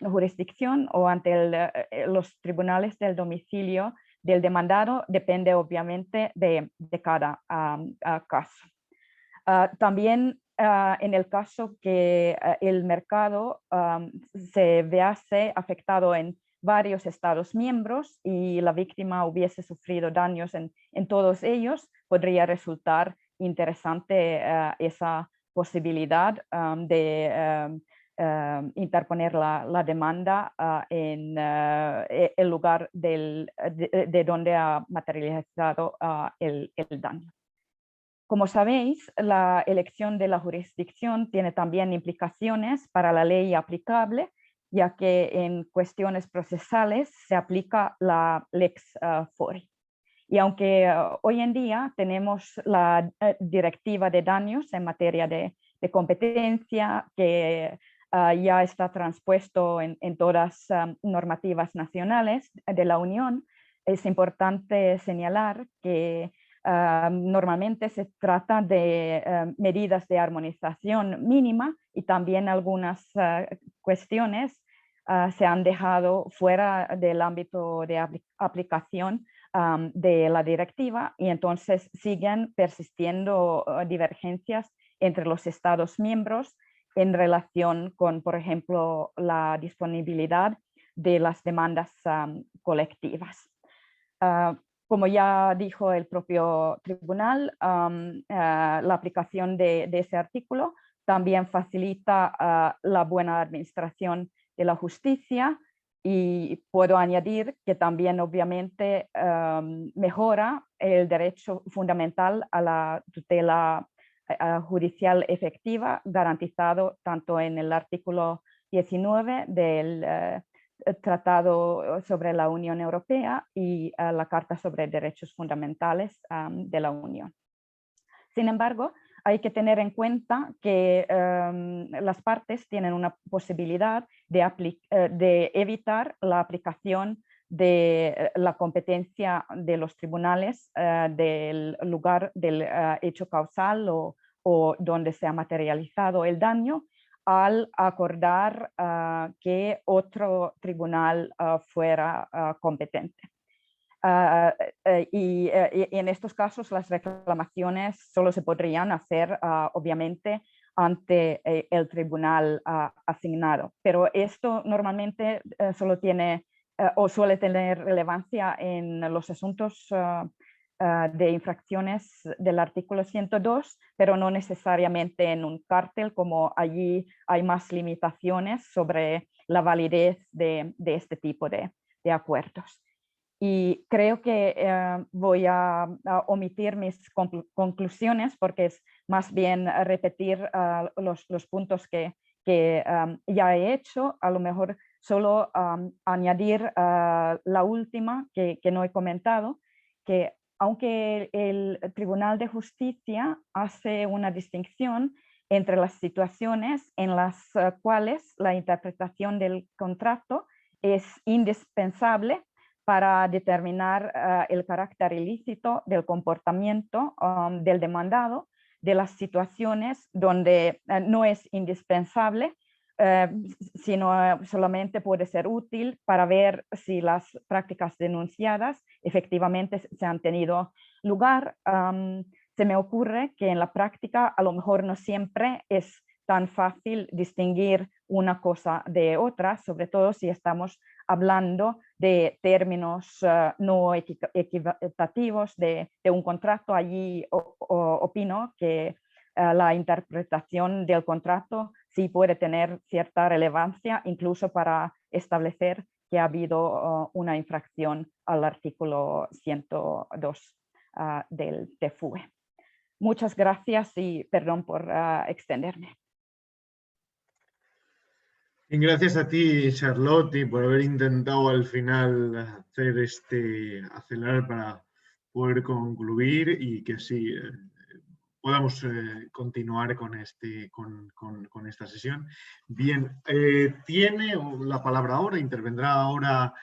jurisdicción o ante los tribunales del domicilio del demandado, depende obviamente de cada caso. También en el caso que el mercado se vease afectado en varios Estados miembros y la víctima hubiese sufrido daños en todos ellos, podría resultar interesante esa posibilidad de interponer la demanda en el lugar de donde ha materializado el daño. Como sabéis, la elección de la jurisdicción tiene también implicaciones para la ley aplicable, ya que en cuestiones procesales se aplica la lex fori. Y aunque hoy en día tenemos la directiva de daños en materia de competencia que ya está transpuesto en todas las normativas nacionales de la Unión, es importante señalar que normalmente se trata de medidas de armonización mínima y también algunas cuestiones se han dejado fuera del ámbito de aplicación de la directiva y entonces siguen persistiendo divergencias entre los Estados miembros en relación con, por ejemplo, la disponibilidad de las demandas colectivas. Como ya dijo el propio tribunal, la aplicación de ese artículo también facilita la buena administración de la justicia y puedo añadir que también obviamente mejora el derecho fundamental a la tutela judicial efectiva garantizado tanto en el artículo 19 del Tratado sobre la Unión Europea y la Carta sobre Derechos Fundamentales de la Unión. Sin embargo, hay que tener en cuenta que las partes tienen una posibilidad de evitar la aplicación de la competencia de los tribunales del lugar del hecho causal o donde se ha materializado el daño, al acordar que otro tribunal fuera competente. Y en estos casos las reclamaciones solo se podrían hacer obviamente ante el tribunal asignado, pero esto normalmente solo tiene o suele tener relevancia en los asuntos de infracciones del artículo 102, pero no necesariamente en un cártel, como allí hay más limitaciones sobre la validez de este tipo de acuerdos. Y creo que voy a omitir mis conclusiones porque es más bien repetir los puntos que ya he hecho. A lo mejor solo añadir la última que no he comentado, que aunque el Tribunal de Justicia hace una distinción entre las situaciones en las cuales la interpretación del contrato es indispensable para determinar el carácter ilícito del comportamiento del demandado, de las situaciones donde no es indispensable, sino solamente puede ser útil para ver si las prácticas denunciadas efectivamente se han tenido lugar. Se me ocurre que en la práctica a lo mejor no siempre es tan fácil distinguir una cosa de otra, sobre todo si estamos hablando de términos no equitativos de un contrato. Allí opino que la interpretación del contrato sí puede tener cierta relevancia, incluso para establecer que ha habido una infracción al artículo 102 del TFUE. Muchas gracias y perdón por extenderme. Y gracias a ti, Charlotte, por haber intentado al final acelerar para poder concluir y que así podamos continuar con esta sesión. Bien, tiene la palabra ahora, intervendrá ahora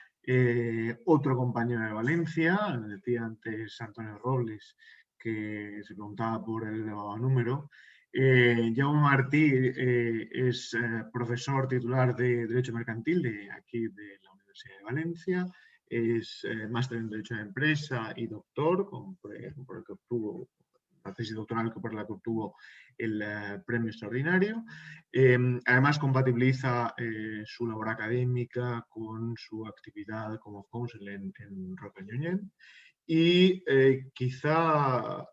otro compañero de Valencia, decía antes Antonio Robles, que se preguntaba por el elevado número. Jaume Martí es profesor titular de Derecho Mercantil de aquí de la Universidad de Valencia, es máster en Derecho de Empresa y doctor, por el que obtuvo la tesis doctoral por la que obtuvo el premio extraordinario. Además compatibiliza su labor académica con su actividad como counsel en Roca y Ñuñen. Y quizá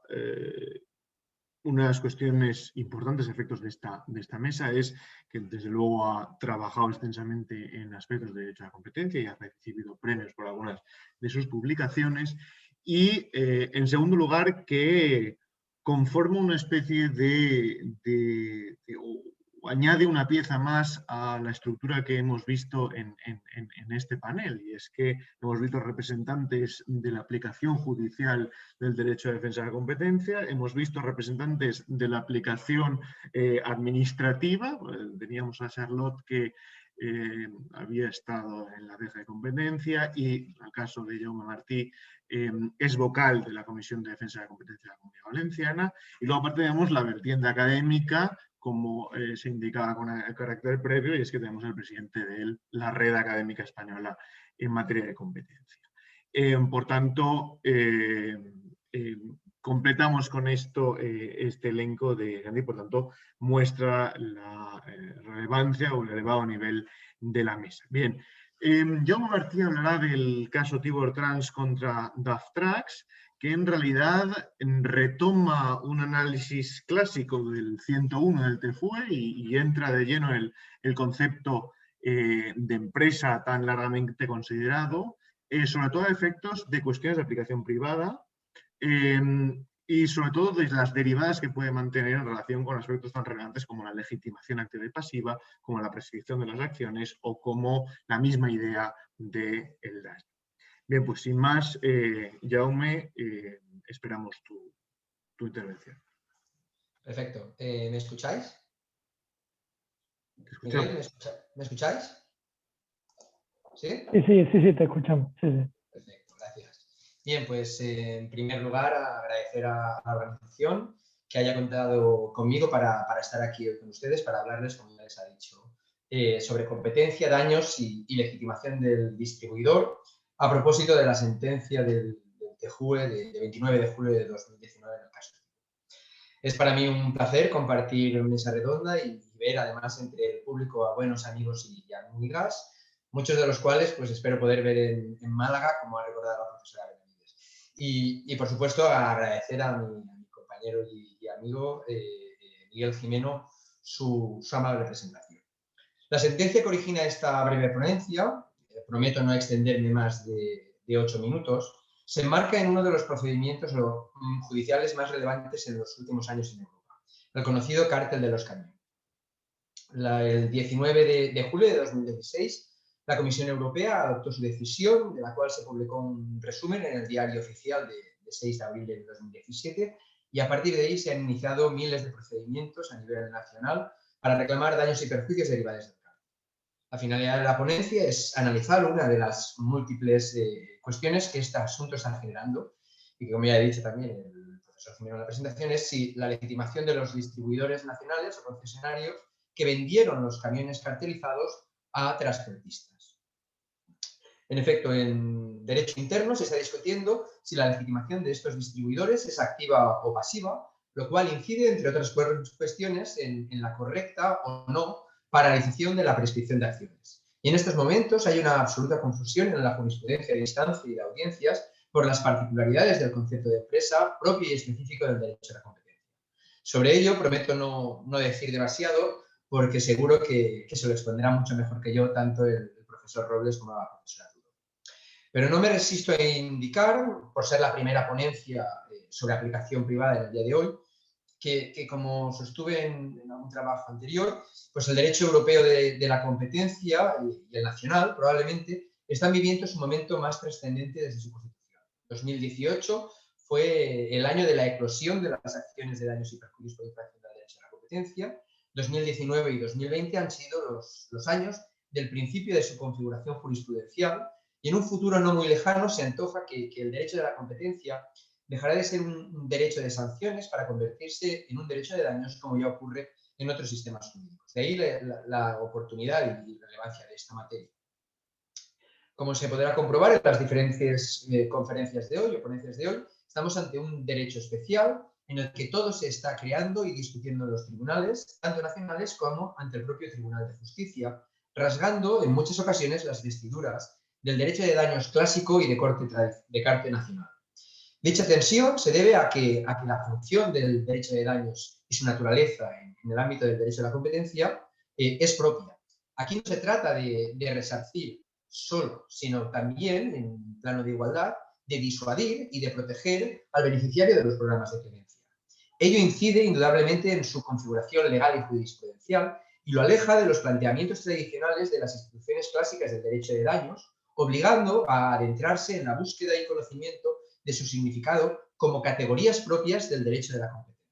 una de las cuestiones importantes, efectos de esta mesa, es que desde luego ha trabajado extensamente en aspectos de derecho a la competencia y ha recibido premios por algunas de sus publicaciones. Y en segundo lugar, que conforma una especie o añade una pieza más a la estructura que hemos visto en este panel, y es que hemos visto representantes de la aplicación judicial del derecho de defensa de la competencia, hemos visto representantes de la aplicación administrativa. Teníamos a Charlotte que había estado en la Reja de Competencia y, en el caso de Jaume Martí, es vocal de la Comisión de Defensa de la Competencia de la Comunidad Valenciana. Y luego aparte tenemos la vertiente académica, como se indicaba con el carácter previo, y es que tenemos al presidente de la Red Académica Española en materia de competencia. Por tanto, completamos con esto este elenco de Gandhi, por tanto, muestra la relevancia o el elevado nivel de la mesa. Bien, Jaume Martí hablará del caso Tibor Trans contra Daftrax, que en realidad retoma un análisis clásico del 101 del TFUE y entra de lleno el concepto de empresa tan largamente considerado, sobre todo a efectos de cuestiones de aplicación privada y sobre todo de las derivadas que puede mantener en relación con aspectos tan relevantes como la legitimación activa y pasiva, como la prescripción de las acciones o como la misma idea del daño. Bien, pues sin más, Jaume, esperamos tu intervención. Perfecto. ¿Me escucháis? Te escuchamos. Miguel, ¿me escucháis? ¿Sí? Sí, te escuchamos. Sí. Perfecto, gracias. Bien, pues en primer lugar agradecer a la organización que haya contado conmigo para estar aquí hoy con ustedes, para hablarles, como ya les ha dicho, sobre competencia, daños y legitimación del distribuidor a propósito de la sentencia del TJUE de 29 de julio de 2019 en el caso. Es para mí un placer compartir mesa redonda y ver además entre el público a buenos amigos y amigas, muchos de los cuales pues espero poder ver en Málaga, como ha recordado la profesora Benavides. Y por supuesto agradecer a mi compañero y amigo Miguel Jimeno su amable presentación. La sentencia que origina esta breve ponencia, prometo no extenderme más de 8 minutos, se enmarca en uno de los procedimientos judiciales más relevantes en los últimos años en Europa, el conocido cártel de los camiones. El 19 de julio de 2016, la Comisión Europea adoptó su decisión, de la cual se publicó un resumen en el Diario Oficial de 6 de abril de 2017, y a partir de ahí se han iniciado miles de procedimientos a nivel nacional para reclamar daños y perjuicios derivados del cártel. La finalidad de la ponencia es analizar una de las múltiples cuestiones que este asunto está generando y que, como ya he dicho también el profesor Jimeno en la presentación, es si la legitimación de los distribuidores nacionales o concesionarios que vendieron los camiones cartelizados a transportistas. En efecto, en derecho interno se está discutiendo si la legitimación de estos distribuidores es activa o pasiva, lo cual incide, entre otras cuestiones, en la correcta o no paralización de la prescripción de acciones. Y en estos momentos hay una absoluta confusión en la jurisprudencia de instancia y de audiencias por las particularidades del concepto de empresa propio y específico del derecho a la competencia. Sobre ello prometo no decir demasiado, porque seguro que se lo expondrá mucho mejor que yo tanto el profesor Robles como la profesora Tudor. Pero no me resisto a indicar, por ser la primera ponencia sobre aplicación privada en el día de hoy, que como sostuve en algún trabajo anterior, pues el derecho europeo de la competencia y el nacional probablemente están viviendo su momento más trascendente desde su constitución. 2018 fue el año de la eclosión de las acciones de daños y perjuicios por infracción del derecho a la competencia. 2019 y 2020 han sido los años del principio de su configuración jurisprudencial y en un futuro no muy lejano se antoja que el derecho de la competencia dejará de ser un derecho de sanciones para convertirse en un derecho de daños, como ya ocurre en otros sistemas jurídicos. De ahí la oportunidad y relevancia de esta materia. Como se podrá comprobar en las diferentes conferencias de hoy o ponencias de hoy, estamos ante un derecho especial en el que todo se está creando y discutiendo en los tribunales, tanto nacionales como ante el propio Tribunal de Justicia, rasgando en muchas ocasiones las vestiduras del derecho de daños clásico y de corte nacional. Dicha tensión se debe a que la función del derecho de daños y su naturaleza en el ámbito del derecho de la competencia es propia. Aquí no se trata de resarcir solo, sino también, en plano de igualdad, de disuadir y de proteger al beneficiario de los programas de clemencia. Ello incide indudablemente en su configuración legal y jurisprudencial y lo aleja de los planteamientos tradicionales de las instituciones clásicas del derecho de daños, obligando a adentrarse en la búsqueda y conocimiento de su significado como categorías propias del derecho de la competencia.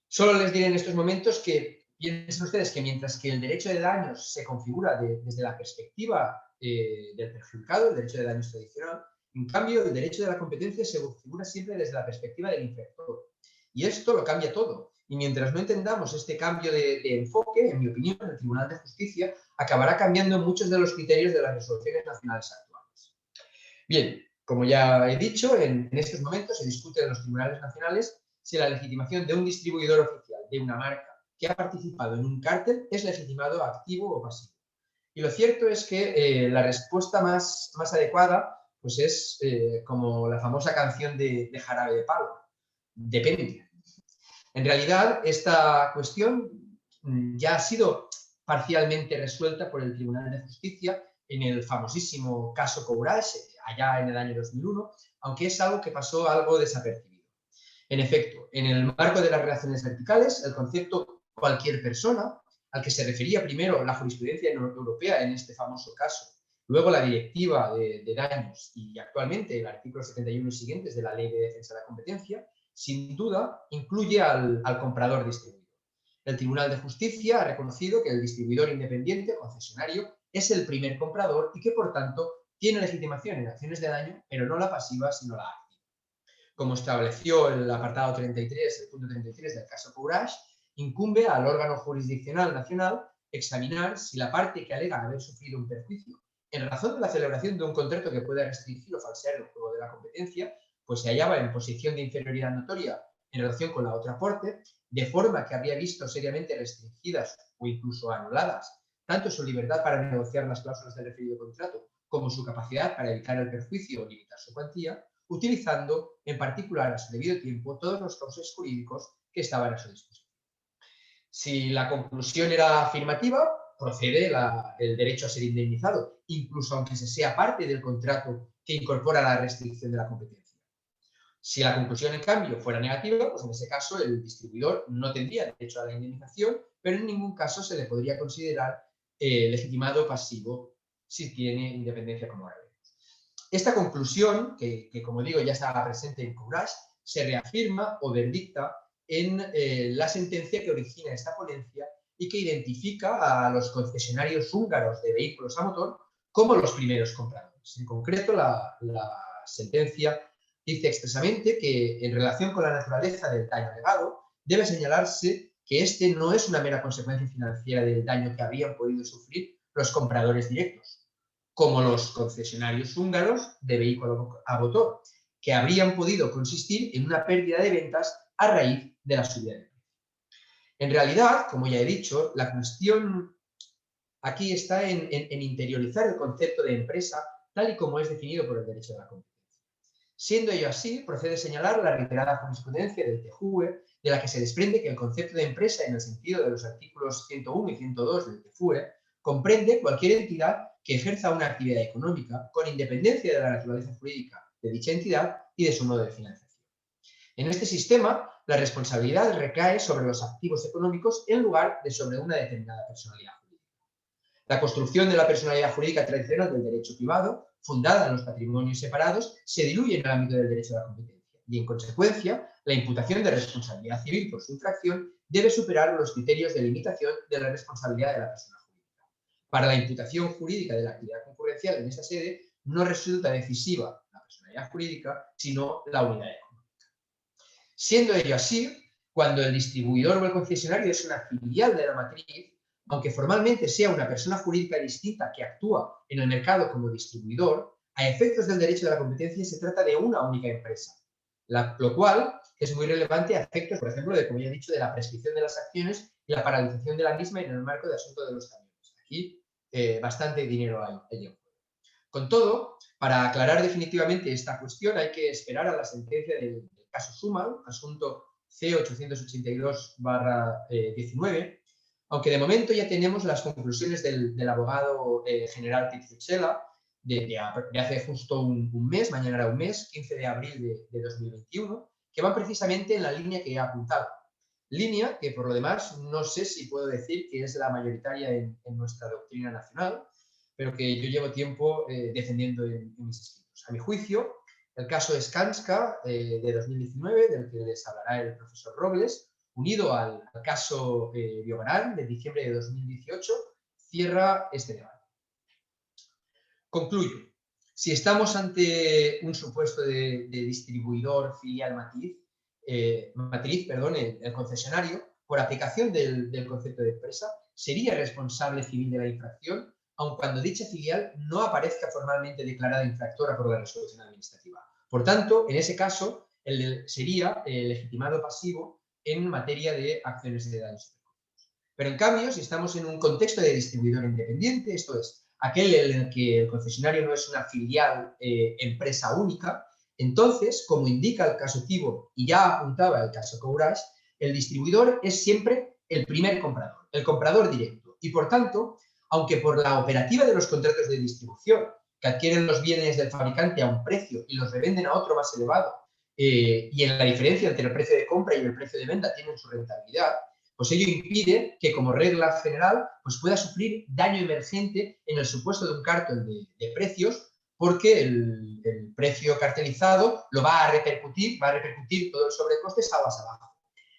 Solo les diré en estos momentos que piensen ustedes que mientras que el derecho de daños se configura desde la perspectiva del perjudicado, el derecho de daños tradicional, en cambio el derecho de la competencia se configura siempre desde la perspectiva del infractor. Y esto lo cambia todo. Y mientras no entendamos este cambio de enfoque, en mi opinión, el Tribunal de Justicia acabará cambiando muchos de los criterios de las resoluciones nacionales actuales. Bien, como ya he dicho, en estos momentos se discute en los tribunales nacionales si la legitimación de un distribuidor oficial de una marca que ha participado en un cártel es legitimado activo o pasivo. Y lo cierto es que la respuesta más adecuada pues es como la famosa canción de Jarabe de Palo. Depende. En realidad, esta cuestión ya ha sido parcialmente resuelta por el Tribunal de Justicia en el famosísimo caso Courage, allá en el año 2001, aunque es algo que pasó algo desapercibido. En efecto, en el marco de las relaciones verticales, el concepto cualquier persona, al que se refería primero la jurisprudencia europea en este famoso caso, luego la directiva de daños y actualmente el artículo 71 y siguientes de la Ley de Defensa de la Competencia, sin duda, incluye al comprador distribuidor. El Tribunal de Justicia ha reconocido que el distribuidor independiente, concesionario, es el primer comprador y que, por tanto, tiene legitimación en acciones de daño, pero no la pasiva, sino la activa. Como estableció el apartado 33, el punto 33 del caso Courage, incumbe al órgano jurisdiccional nacional examinar si la parte que alega haber sufrido un perjuicio en razón de la celebración de un contrato que pueda restringir o falsear el juego de la competencia, pues se hallaba en posición de inferioridad notoria en relación con la otra parte, de forma que habría visto seriamente restringidas o incluso anuladas tanto su libertad para negociar las cláusulas del referido contrato como su capacidad para evitar el perjuicio o limitar su cuantía, utilizando en particular a su debido tiempo todos los cauces jurídicos que estaban a su disposición. Si la conclusión era afirmativa, procede el derecho a ser indemnizado, incluso aunque se sea parte del contrato que incorpora la restricción de la competencia. Si la conclusión, en cambio, fuera negativa, pues en ese caso el distribuidor no tendría derecho a la indemnización, pero en ningún caso se le podría considerar legitimado pasivo si tiene independencia, como ahora veremos. Esta conclusión, que como digo ya estaba presente en Courage, se reafirma o verdicta en la sentencia que origina esta ponencia y que identifica a los concesionarios húngaros de vehículos a motor como los primeros compradores. En concreto, la sentencia dice expresamente que en relación con la naturaleza del daño alegado, debe señalarse que este no es una mera consecuencia financiera del daño que habrían podido sufrir los compradores directos, como los concesionarios húngaros de vehículo a motor, que habrían podido consistir en una pérdida de ventas a raíz de la subida de precio. En realidad, como ya he dicho, la cuestión aquí está en interiorizar el concepto de empresa tal y como es definido por el derecho de la competencia. Siendo ello así, procede señalar la reiterada jurisprudencia del TJUE, de la que se desprende que el concepto de empresa, en el sentido de los artículos 101 y 102 del TJUE, comprende cualquier entidad que ejerza una actividad económica con independencia de la naturaleza jurídica de dicha entidad y de su modo de financiación. En este sistema, la responsabilidad recae sobre los activos económicos en lugar de sobre una determinada personalidad jurídica. La construcción de la personalidad jurídica tradicional del derecho privado, fundada en los patrimonios separados, se diluye en el ámbito del derecho de la competencia y, en consecuencia, la imputación de responsabilidad civil por su infracción debe superar los criterios de limitación de la responsabilidad de la persona jurídica. Para la imputación jurídica de la actividad concurrencial en esta sede no resulta decisiva la personalidad jurídica, sino la unidad económica. Siendo ello así, cuando el distribuidor o el concesionario es una filial de la matriz, aunque formalmente sea una persona jurídica distinta que actúa en el mercado como distribuidor, a efectos del derecho de la competencia se trata de una única empresa, lo cual es muy relevante a efectos, por ejemplo, de, como ya he dicho, de la prescripción de las acciones y la paralización de la misma en el marco de asunto de los camiones. Aquí bastante dinero hay en juego. Con todo, para aclarar definitivamente esta cuestión hay que esperar a la sentencia del caso Sumal, asunto C882/19, aunque de momento ya tenemos las conclusiones del abogado general Pizzicella de hace justo un mes, mañana era un mes, 15 de abril de 2021, que van precisamente en la línea que he apuntado. Línea que, por lo demás, no sé si puedo decir que es la mayoritaria en nuestra doctrina nacional, pero que yo llevo tiempo defendiendo en mis escritos. A mi juicio, el caso Skanska de 2019, del que les hablará el profesor Robles, unido al caso Biogaran de diciembre de 2018, cierra este debate. Concluyo. Si estamos ante un supuesto de distribuidor filial matriz, el concesionario, por aplicación del concepto de empresa, sería responsable civil de la infracción, aun cuando dicha filial no aparezca formalmente declarada infractora por la resolución administrativa. Por tanto, en ese caso, sería legitimado pasivo en materia de acciones de daños. Pero en cambio, si estamos en un contexto de distribuidor independiente, esto es, aquel en el que el concesionario no es una filial empresa única, entonces, como indica el caso Tibor y ya apuntaba el caso Courage, el distribuidor es siempre el primer comprador, el comprador directo. Y por tanto, aunque por la operativa de los contratos de distribución, que adquieren los bienes del fabricante a un precio y los revenden a otro más elevado, y en la diferencia entre el precio de compra y el precio de venta tienen su rentabilidad, pues ello impide que, como regla general, pues pueda sufrir daño emergente en el supuesto de un cártel de precios porque el precio cartelizado lo va a repercutir todo el sobrecostes aguas abajo.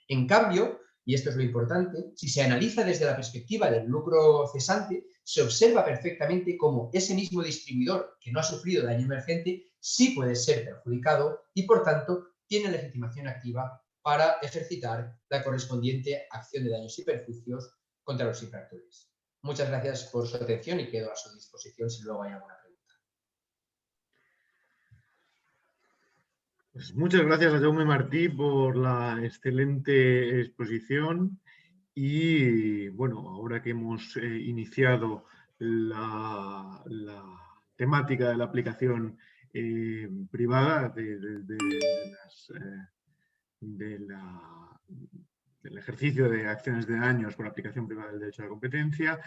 En cambio, y esto es lo importante, si se analiza desde la perspectiva del lucro cesante, se observa perfectamente cómo ese mismo distribuidor que no ha sufrido daño emergente sí puede ser perjudicado y, por tanto, tiene legitimación activa para ejercitar la correspondiente acción de daños y perjuicios contra los infractores. Muchas gracias por su atención y quedo a su disposición si luego hay alguna pregunta. Pues muchas gracias a Jaume Martí por la excelente exposición y bueno, ahora que hemos iniciado la temática de la aplicación privada del ejercicio de acciones de daños por aplicación privada del derecho a la competencia,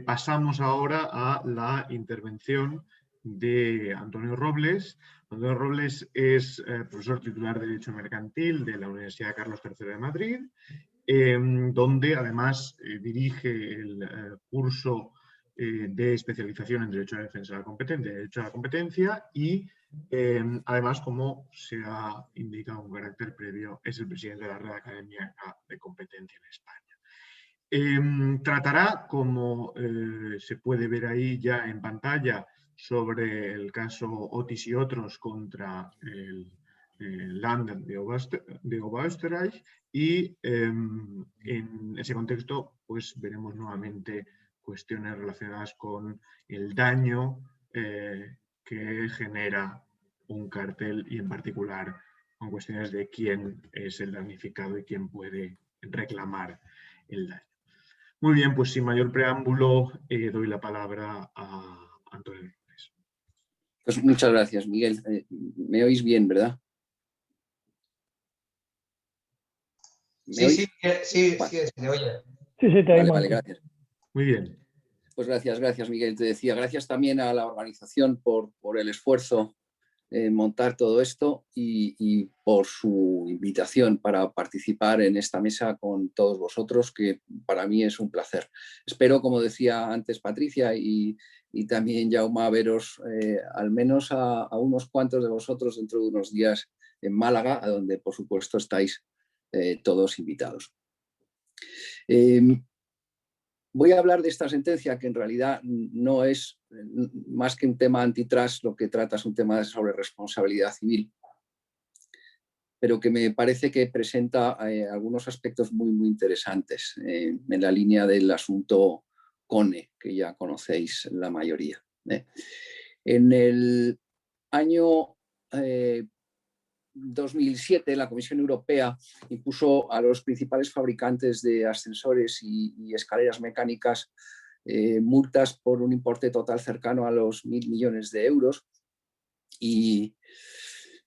pasamos ahora a la intervención de Antonio Robles. Antonio Robles es profesor titular de Derecho Mercantil de la Universidad Carlos III de Madrid, donde además dirige el curso de especialización en Derecho a la Defensa de la Competencia, Derecho a la Competencia y además, como se ha indicado un carácter previo, es el presidente de la Red Académica de Competencia en España. Tratará, como se puede ver ahí ya en pantalla, sobre el caso Otis y otros contra el Land de Oberösterreich y en ese contexto pues veremos nuevamente cuestiones relacionadas con el daño que genera un cartel y en particular con cuestiones de quién es el damnificado y quién puede reclamar el daño. Muy bien, pues sin mayor preámbulo doy la palabra a Antonio Robles. Pues muchas gracias, Miguel. Me oís bien, ¿verdad? Sí, se oye. Sí, te oímos. Vale, gracias. Muy bien. Pues gracias, Miguel. Te decía, gracias también a la organización por el esfuerzo en montar todo esto y por su invitación para participar en esta mesa con todos vosotros, que para mí es un placer. Espero, como decía antes Patricia y también Jaume, veros al menos a unos cuantos de vosotros dentro de unos días en Málaga, a donde por supuesto estáis todos invitados. Voy a hablar de esta sentencia que en realidad no es más que un tema antitrust, lo que trata es un tema sobre responsabilidad civil, pero que me parece que presenta algunos aspectos muy interesantes en la línea del asunto CONE, que ya conocéis la mayoría. En el año 2007 la Comisión Europea impuso a los principales fabricantes de ascensores y escaleras mecánicas multas por un importe total cercano a los 1.000 millones de euros y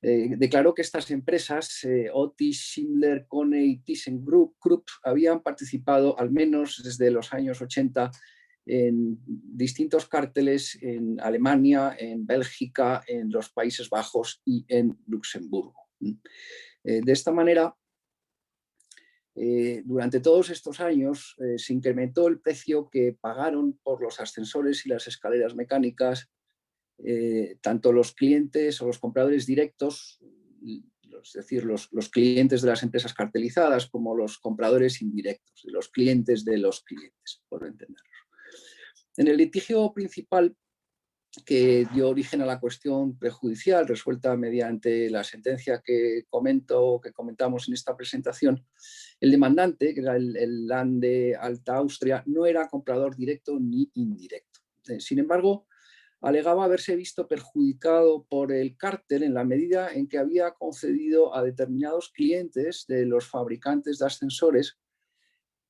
declaró que estas empresas, Otis, Schindler, Kone y ThyssenKrupp, habían participado al menos desde los años 80 en distintos cárteles en Alemania, en Bélgica, en los Países Bajos y en Luxemburgo. De esta manera, durante todos estos años se incrementó el precio que pagaron por los ascensores y las escaleras mecánicas, tanto los clientes o los compradores directos, es decir, los clientes de las empresas cartelizadas, como los compradores indirectos, los clientes de los clientes, por entendernos. En el litigio principal que dio origen a la cuestión prejudicial resuelta mediante la sentencia que comentamos en esta presentación, el demandante, que era el Land de Alta Austria, no era comprador directo ni indirecto. Sin embargo, alegaba haberse visto perjudicado por el cártel en la medida en que había concedido a determinados clientes de los fabricantes de ascensores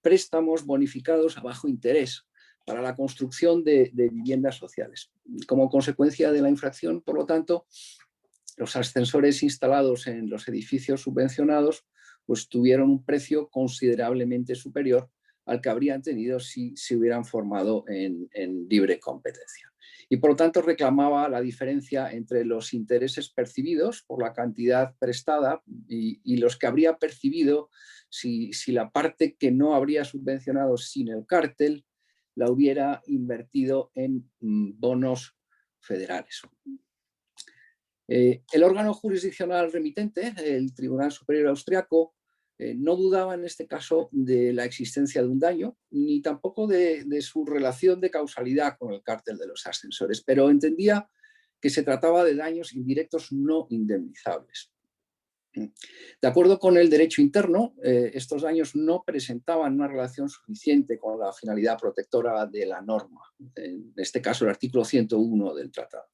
préstamos bonificados a bajo interés para la construcción de viviendas sociales. Como consecuencia de la infracción, por lo tanto, los ascensores instalados en los edificios subvencionados pues, tuvieron un precio considerablemente superior al que habrían tenido si se hubieran formado en libre competencia. Y por lo tanto reclamaba la diferencia entre los intereses percibidos por la cantidad prestada y los que habría percibido si la parte que no habría subvencionado sin el cártel la hubiera invertido en bonos federales. El órgano jurisdiccional remitente, el Tribunal Superior Austriaco, no dudaba en este caso de la existencia de un daño, ni tampoco de su relación de causalidad con el cártel de los ascensores, pero entendía que se trataba de daños indirectos no indemnizables. De acuerdo con el derecho interno, estos daños no presentaban una relación suficiente con la finalidad protectora de la norma, en este caso el artículo 101 del tratado.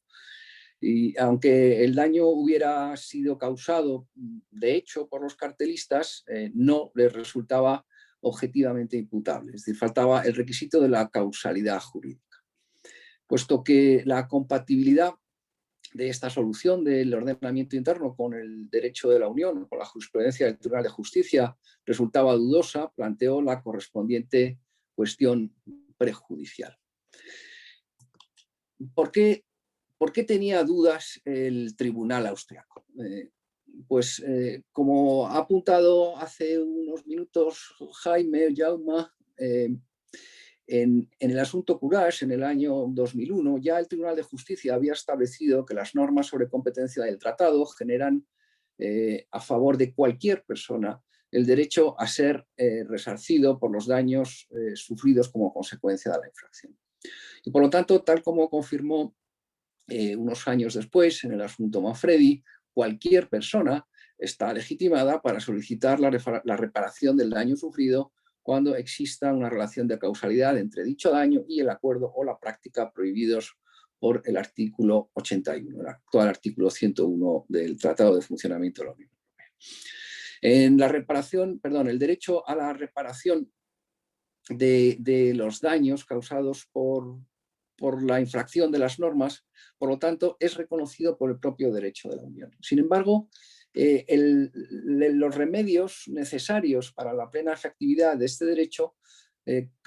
Y aunque el daño hubiera sido causado, de hecho, por los cartelistas, no les resultaba objetivamente imputable, es decir, faltaba el requisito de la causalidad jurídica. Puesto que la compatibilidad de esta solución del ordenamiento interno con el derecho de la Unión, con la jurisprudencia del Tribunal de Justicia, resultaba dudosa, planteó la correspondiente cuestión prejudicial. ¿Por qué tenía dudas el tribunal austriaco? Como ha apuntado hace unos minutos Jaume, en el asunto Courage, en el año 2001, ya el Tribunal de Justicia había establecido que las normas sobre competencia del tratado generan a favor de cualquier persona el derecho a ser resarcido por los daños sufridos como consecuencia de la infracción. Y por lo tanto, tal como confirmó unos años después en el asunto Manfredi, cualquier persona está legitimada para solicitar la reparación del daño sufrido cuando exista una relación de causalidad entre dicho daño y el acuerdo o la práctica prohibidos por el artículo 81, el actual artículo 101 del Tratado de Funcionamiento de la Unión Europea. En la reparación, el derecho a la reparación de los daños causados por la infracción de las normas, por lo tanto, es reconocido por el propio derecho de la Unión. Sin embargo, los remedios necesarios para la plena efectividad de este derecho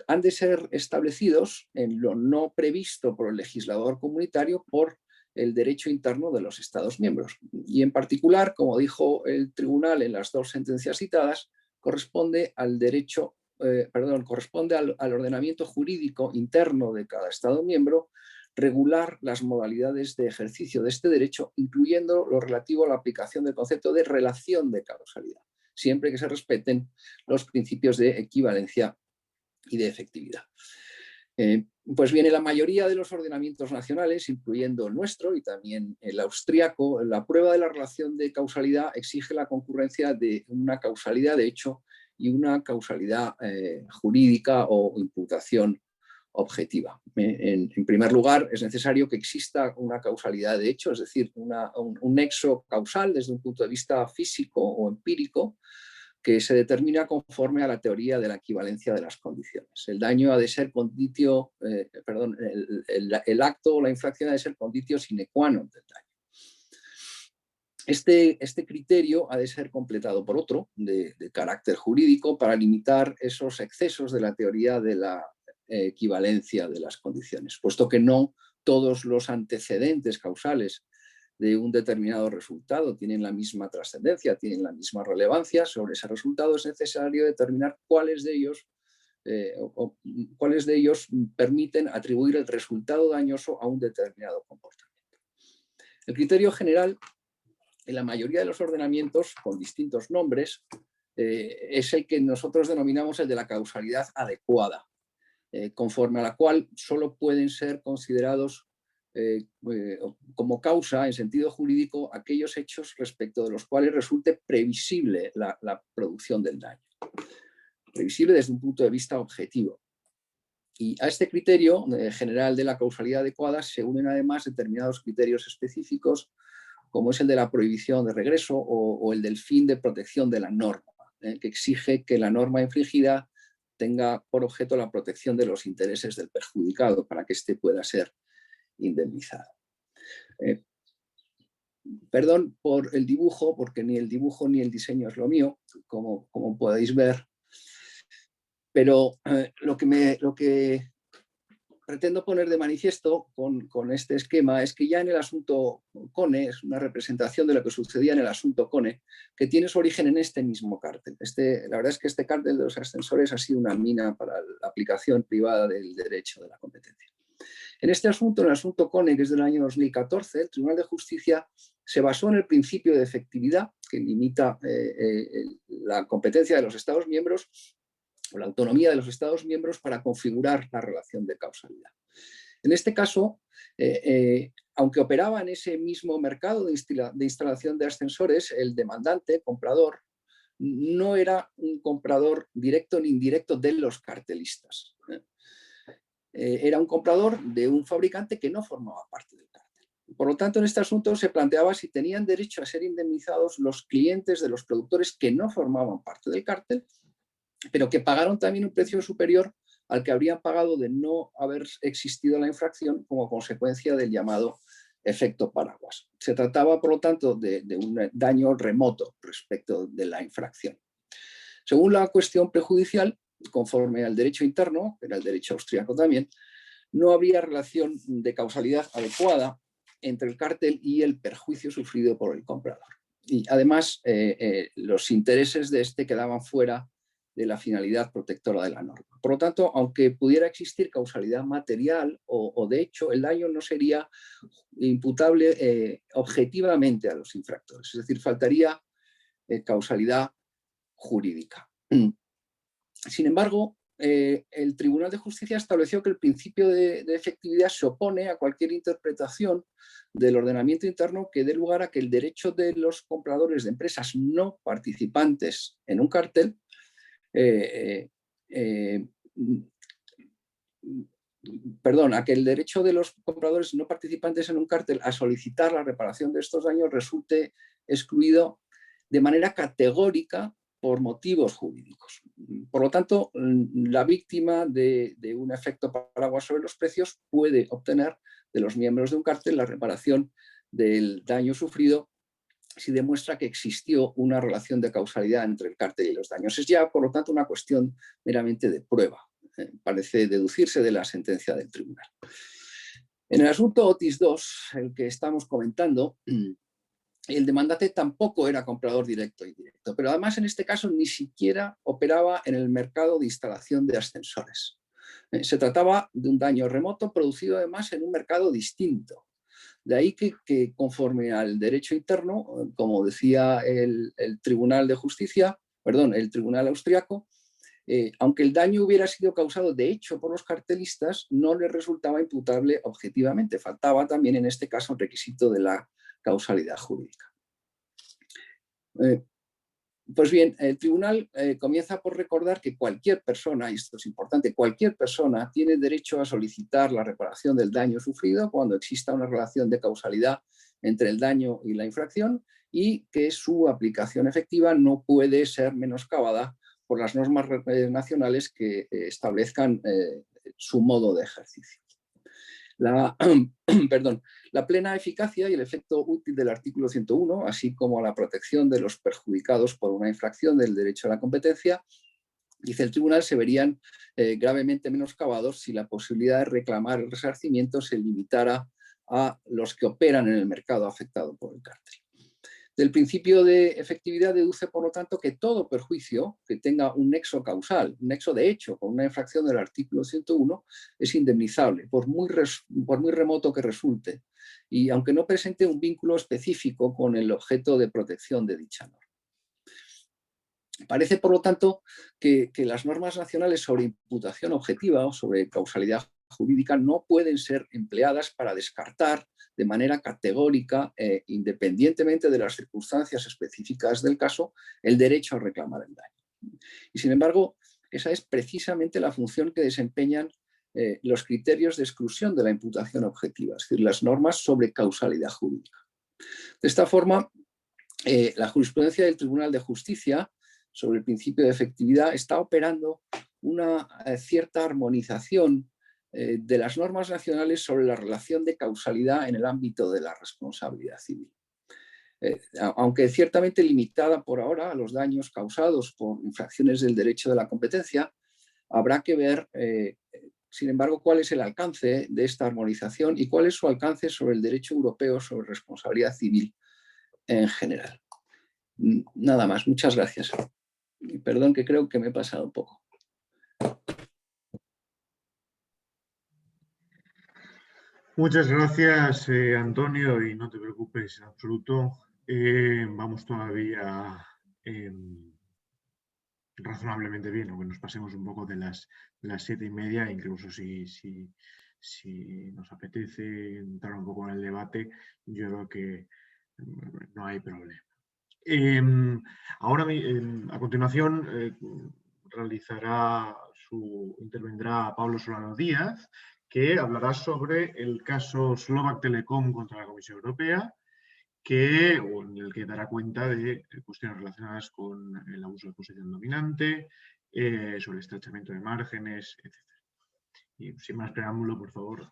han de ser establecidos en lo no previsto por el legislador comunitario por el derecho interno de los Estados miembros. Y en particular, como dijo el tribunal en las dos sentencias citadas, corresponde al ordenamiento jurídico interno de cada Estado miembro regular las modalidades de ejercicio de este derecho, incluyendo lo relativo a la aplicación del concepto de relación de causalidad, siempre que se respeten los principios de equivalencia y de efectividad. Pues bien, en la mayoría de los ordenamientos nacionales, incluyendo el nuestro y también el austriaco, la prueba de la relación de causalidad exige la concurrencia de una causalidad de hecho y una causalidad jurídica o imputación objetiva. En primer lugar, es necesario que exista una causalidad de hecho, es decir, un nexo causal desde un punto de vista físico o empírico que se determina conforme a la teoría de la equivalencia de las condiciones. El daño ha de ser el acto o la infracción ha de ser conditio sine qua non del daño. Este criterio ha de ser completado por otro de carácter jurídico para limitar esos excesos de la teoría de la equivalencia de las condiciones, puesto que no todos los antecedentes causales de un determinado resultado tienen la misma trascendencia, tienen la misma relevancia. Sobre ese resultado es necesario determinar cuáles de ellos permiten atribuir el resultado dañoso a un determinado comportamiento. El criterio general en la mayoría de los ordenamientos con distintos nombres es el que nosotros denominamos el de la causalidad adecuada, conforme a la cual solo pueden ser considerados como causa en sentido jurídico aquellos hechos respecto de los cuales resulte previsible la producción del daño. Previsible desde un punto de vista objetivo. Y a este criterio general de la causalidad adecuada se unen además determinados criterios específicos, como es el de la prohibición de regreso o el del fin de protección de la norma, que exige que la norma infringida tenga por objeto la protección de los intereses del perjudicado para que éste pueda ser indemnizado. Perdón por el dibujo, porque ni el dibujo ni el diseño es lo mío, como podéis ver, pero lo que pretendo poner de manifiesto con este esquema es que ya en el asunto Kone, es una representación de lo que sucedía en el asunto Kone, que tiene su origen en este mismo cártel. La verdad es que este cártel de los ascensores ha sido una mina para la aplicación privada del derecho de la competencia. En este asunto, en el asunto Kone, que es del año 2014, el Tribunal de Justicia se basó en el principio de efectividad, que limita la competencia de los Estados miembros o la autonomía de los Estados miembros para configurar la relación de causalidad. En este caso, aunque operaba en ese mismo mercado de instalación de ascensores, el demandante, comprador, no era un comprador directo ni indirecto de los cartelistas. Era un comprador de un fabricante que no formaba parte del cartel. Por lo tanto, en este asunto se planteaba si tenían derecho a ser indemnizados los clientes de los productores que no formaban parte del cartel, pero que pagaron también un precio superior al que habrían pagado de no haber existido la infracción como consecuencia del llamado efecto paraguas. Se trataba, por lo tanto, de un daño remoto respecto de la infracción. Según la cuestión prejudicial, conforme al derecho interno, era el derecho austríaco también, no habría relación de causalidad adecuada entre el cártel y el perjuicio sufrido por el comprador. Y además, los intereses de este quedaban fuera de la finalidad protectora de la norma. Por lo tanto, aunque pudiera existir causalidad material o de hecho, el daño no sería imputable objetivamente a los infractores. Es decir, faltaría causalidad jurídica. Sin embargo, el Tribunal de Justicia estableció que el principio de efectividad se opone a cualquier interpretación del ordenamiento interno que dé lugar a que el derecho de los compradores de empresas no participantes en un cartel a que el derecho de los compradores no participantes en un cártel a solicitar la reparación de estos daños resulte excluido de manera categórica por motivos jurídicos. Por lo tanto, la víctima de un efecto paraguas sobre los precios puede obtener de los miembros de un cártel la reparación del daño sufrido si demuestra que existió una relación de causalidad entre el cártel y los daños. Es ya, por lo tanto, una cuestión meramente de prueba. Parece deducirse de la sentencia del tribunal. En el asunto Otis II, el que estamos comentando, el demandante tampoco era comprador directo e indirecto, pero además en este caso ni siquiera operaba en el mercado de instalación de ascensores. Se trataba de un daño remoto producido además en un mercado distinto. De ahí que conforme al derecho interno, como decía el Tribunal de Justicia, el Tribunal Austriaco, aunque el daño hubiera sido causado de hecho por los cartelistas, no le resultaba imputable objetivamente. Faltaba también en este caso el requisito de la causalidad jurídica. Pues bien, el tribunal comienza por recordar que cualquier persona, y esto es importante, cualquier persona tiene derecho a solicitar la reparación del daño sufrido cuando exista una relación de causalidad entre el daño y la infracción y que su aplicación efectiva no puede ser menoscabada por las normas nacionales que establezcan su modo de ejercicio. La plena eficacia y el efecto útil del artículo 101, así como la protección de los perjudicados por una infracción del derecho a la competencia, dice el tribunal, se verían gravemente menoscabados si la posibilidad de reclamar el resarcimiento se limitara a los que operan en el mercado afectado por el cártel. Del principio de efectividad deduce, por lo tanto, que todo perjuicio que tenga un nexo causal, un nexo de hecho con una infracción del artículo 101, es indemnizable, por muy remoto que resulte, y aunque no presente un vínculo específico con el objeto de protección de dicha norma. Parece, por lo tanto, que las normas nacionales sobre imputación objetiva o sobre causalidad jurídica no pueden ser empleadas para descartar de manera categórica, independientemente de las circunstancias específicas del caso, el derecho a reclamar el daño. Y sin embargo, esa es precisamente la función que desempeñan los criterios de exclusión de la imputación objetiva, es decir, las normas sobre causalidad jurídica. De esta forma, la jurisprudencia del Tribunal de Justicia sobre el principio de efectividad está operando una cierta armonización de las normas nacionales sobre la relación de causalidad en el ámbito de la responsabilidad civil. Aunque ciertamente limitada por ahora a los daños causados por infracciones del derecho de la competencia, habrá que ver, sin embargo, cuál es el alcance de esta armonización y cuál es su alcance sobre el derecho europeo sobre responsabilidad civil en general. Nada más, muchas gracias. Perdón que creo que me he pasado un poco. Muchas gracias, Antonio, y no te preocupes en absoluto. Vamos todavía razonablemente bien, aunque nos pasemos un poco de las 7:30, incluso si nos apetece entrar un poco en el debate, yo creo que no hay problema. Ahora, a continuación, intervendrá Pablo Solano Díaz, que hablará sobre el caso Slovak Telecom contra la Comisión Europea, en el que dará cuenta de cuestiones relacionadas con el abuso de posición dominante, sobre el estrechamiento de márgenes, etc. Y sin más preámbulo, por favor,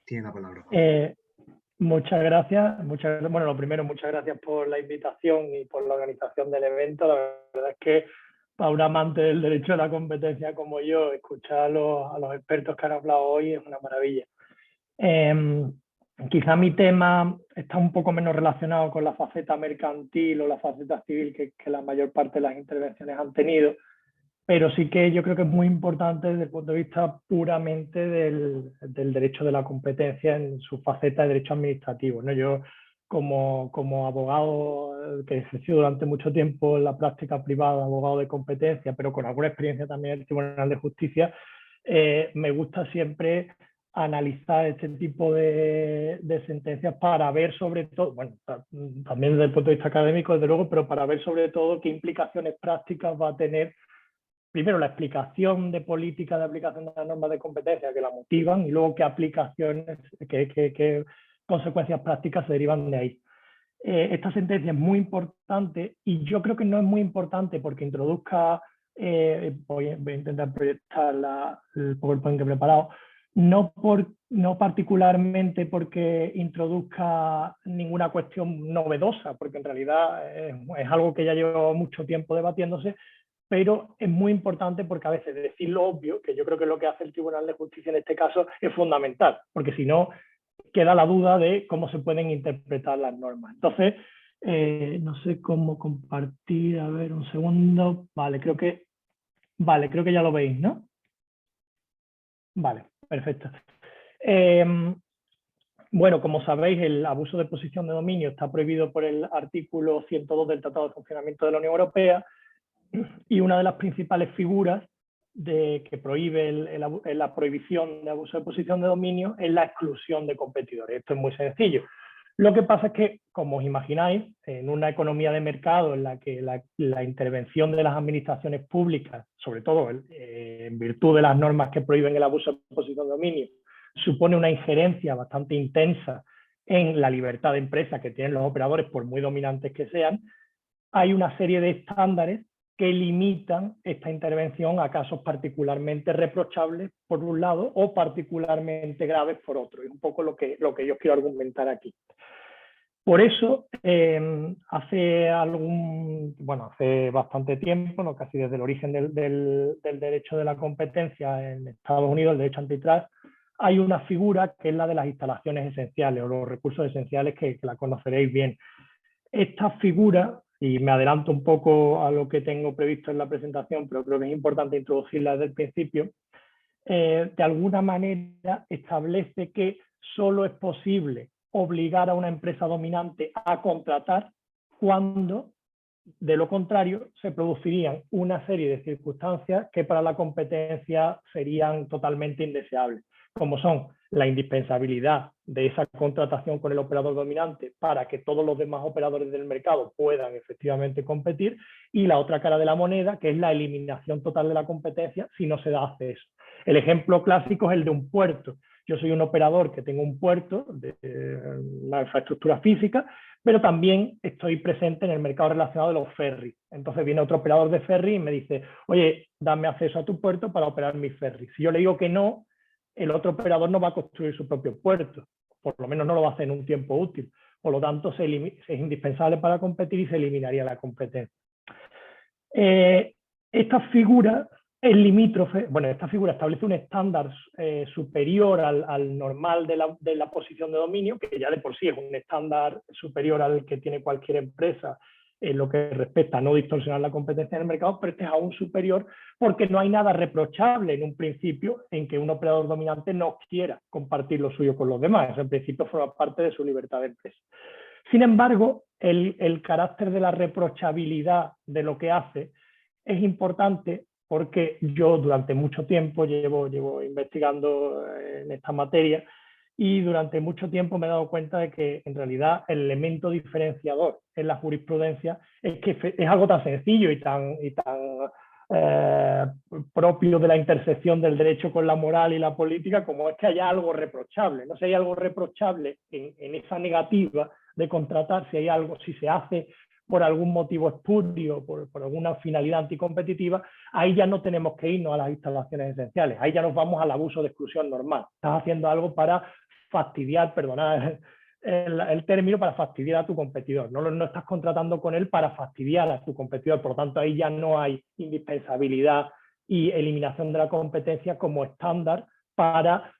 tiene la palabra. Muchas gracias. Bueno, lo primero, muchas gracias por la invitación y por la organización del evento. La verdad es que para un amante del derecho a la competencia como yo, escuchar a los expertos que han hablado hoy es una maravilla. Quizá mi tema está un poco menos relacionado con la faceta mercantil o la faceta civil que la mayor parte de las intervenciones han tenido, pero sí que yo creo que es muy importante desde el punto de vista puramente del derecho de la competencia en su faceta de derecho administrativo, ¿no? Yo, como abogado que ejerció durante mucho tiempo en la práctica privada, abogado de competencia, pero con alguna experiencia también en el Tribunal de Justicia, me gusta siempre analizar este tipo de sentencias para ver sobre todo, bueno, también desde el punto de vista académico, desde luego, pero para ver sobre todo qué implicaciones prácticas va a tener primero la explicación de política de aplicación de las normas de competencia que la motivan y luego qué aplicaciones, qué consecuencias prácticas se derivan de ahí. Esta sentencia es muy importante y yo creo que no es muy importante porque introduzca, voy a intentar proyectar el PowerPoint que he preparado, no particularmente porque introduzca ninguna cuestión novedosa, porque en realidad es algo que ya lleva mucho tiempo debatiéndose, pero es muy importante porque a veces decir lo obvio, que yo creo que es lo que hace el Tribunal de Justicia en este caso, es fundamental, porque si no queda la duda de cómo se pueden interpretar las normas. Entonces, no sé cómo compartir, a ver, un segundo. Vale, creo que ya lo veis, ¿no? Vale, perfecto. Bueno, como sabéis, el abuso de posición de dominio está prohibido por el artículo 102 del Tratado de Funcionamiento de la Unión Europea, y una de las principales figuras que prohíbe la prohibición de abuso de posición de dominio es la exclusión de competidores. Esto es muy sencillo. Lo que pasa es que, como os imagináis, en una economía de mercado en la que la intervención de las administraciones públicas, sobre todo en virtud de las normas que prohíben el abuso de posición de dominio, supone una injerencia bastante intensa en la libertad de empresa que tienen los operadores, por muy dominantes que sean, hay una serie de estándares que limitan esta intervención a casos particularmente reprochables por un lado o particularmente graves por otro. Es un poco lo que yo quiero argumentar aquí. Por eso, hace bastante tiempo, ¿no? Casi desde el origen del derecho de la competencia en Estados Unidos, el derecho antitrust, hay una figura que es la de las instalaciones esenciales o los recursos esenciales que la conoceréis bien. Esta figura, y me adelanto un poco a lo que tengo previsto en la presentación, pero creo que es importante introducirla desde el principio, de alguna manera establece que solo es posible obligar a una empresa dominante a contratar cuando, de lo contrario, se producirían una serie de circunstancias que para la competencia serían totalmente indeseables, como son la indispensabilidad de esa contratación con el operador dominante para que todos los demás operadores del mercado puedan efectivamente competir, y la otra cara de la moneda, que es la eliminación total de la competencia si no se hace eso. El ejemplo clásico es el de un puerto. Yo soy un operador que tengo un puerto, una infraestructura física, pero también estoy presente en el mercado relacionado de los ferries. Entonces viene otro operador de ferry y me dice, oye, dame acceso a tu puerto para operar mis ferries. Si yo le digo que no, el otro operador no va a construir su propio puerto, por lo menos no lo va a hacer en un tiempo útil. Por lo tanto, es indispensable para competir y se eliminaría la competencia. Esta figura es limítrofe, bueno, esta figura establece un estándar superior al normal de la posición de dominio, que ya de por sí es un estándar superior al que tiene cualquier empresa en lo que respecta a no distorsionar la competencia en el mercado, pero este es aún superior porque no hay nada reprochable en un principio en que un operador dominante no quiera compartir lo suyo con los demás. Eso en principio forma parte de su libertad de empresa. Sin embargo, el carácter de la reprochabilidad de lo que hace es importante porque yo durante mucho tiempo llevo investigando en esta materia y durante mucho tiempo me he dado cuenta de que en realidad el elemento diferenciador en la jurisprudencia es que es algo tan sencillo y tan propio de la intersección del derecho con la moral y la política como es que haya algo reprochable. No sé si hay algo reprochable en esa negativa de contratar, si se hace por algún motivo espurio, por alguna finalidad anticompetitiva, ahí ya no tenemos que irnos a las instalaciones esenciales, ahí ya nos vamos al abuso de exclusión normal. Estás haciendo algo para fastidiar, perdonad el término, para fastidiar a tu competidor. No estás contratando con él para fastidiar a tu competidor, por lo tanto ahí ya no hay indispensabilidad y eliminación de la competencia como estándar para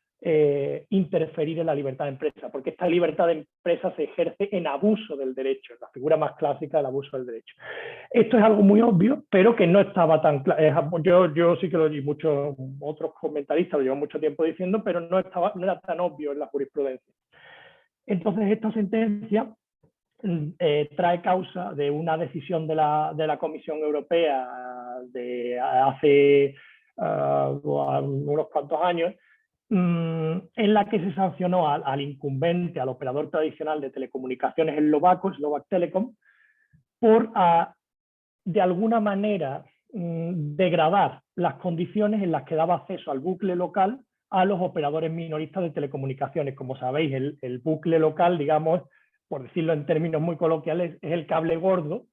interferir en la libertad de empresa, porque esta libertad de empresa se ejerce en abuso del derecho, la figura más clásica del abuso del derecho. Esto es algo muy obvio, pero que no estaba tan claro. Yo sí que lo oí, muchos otros comentaristas lo llevan mucho tiempo diciendo, pero no era tan obvio en la jurisprudencia. Entonces esta sentencia trae causa de una decisión de la Comisión Europea de hace unos cuantos años, en la que se sancionó al incumbente, al operador tradicional de telecomunicaciones eslovaco, Slovak Telecom, por de alguna manera degradar las condiciones en las que daba acceso al bucle local a los operadores minoristas de telecomunicaciones. Como sabéis, el bucle local, digamos, por decirlo en términos muy coloquiales, es el cable gordo,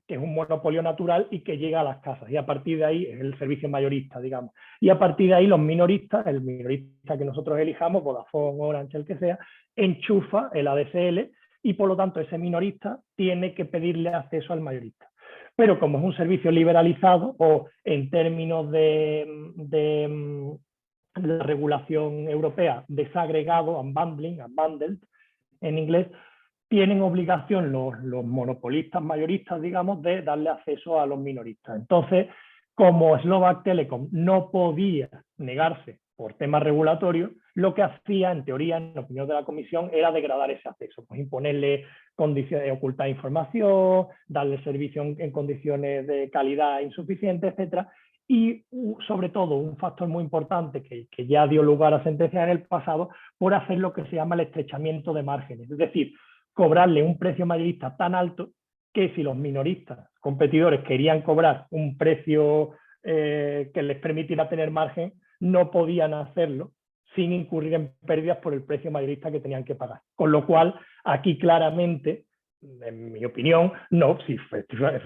que es un monopolio natural y que llega a las casas. Y a partir de ahí es el servicio mayorista, digamos. Y a partir de ahí los minoristas, el minorista que nosotros elijamos, Vodafone, Orange, el que sea, enchufa el ADSL y por lo tanto ese minorista tiene que pedirle acceso al mayorista. Pero como es un servicio liberalizado o en términos de la regulación europea desagregado, unbundled en inglés, tienen obligación los monopolistas mayoristas, digamos, de darle acceso a los minoristas. Entonces, como Slovak Telecom no podía negarse por temas regulatorios, lo que hacía, en teoría, en opinión de la Comisión, era degradar ese acceso, pues imponerle condiciones de ocultar información, darle servicio en condiciones de calidad insuficiente, etcétera. Y sobre todo un factor muy importante que ya dio lugar a sentencias en el pasado, por hacer lo que se llama el estrechamiento de márgenes, es decir, cobrarle un precio mayorista tan alto que si los minoristas competidores querían cobrar un precio que les permitiera tener margen, no podían hacerlo sin incurrir en pérdidas por el precio mayorista que tenían que pagar. Con lo cual, aquí claramente, en mi opinión, no, si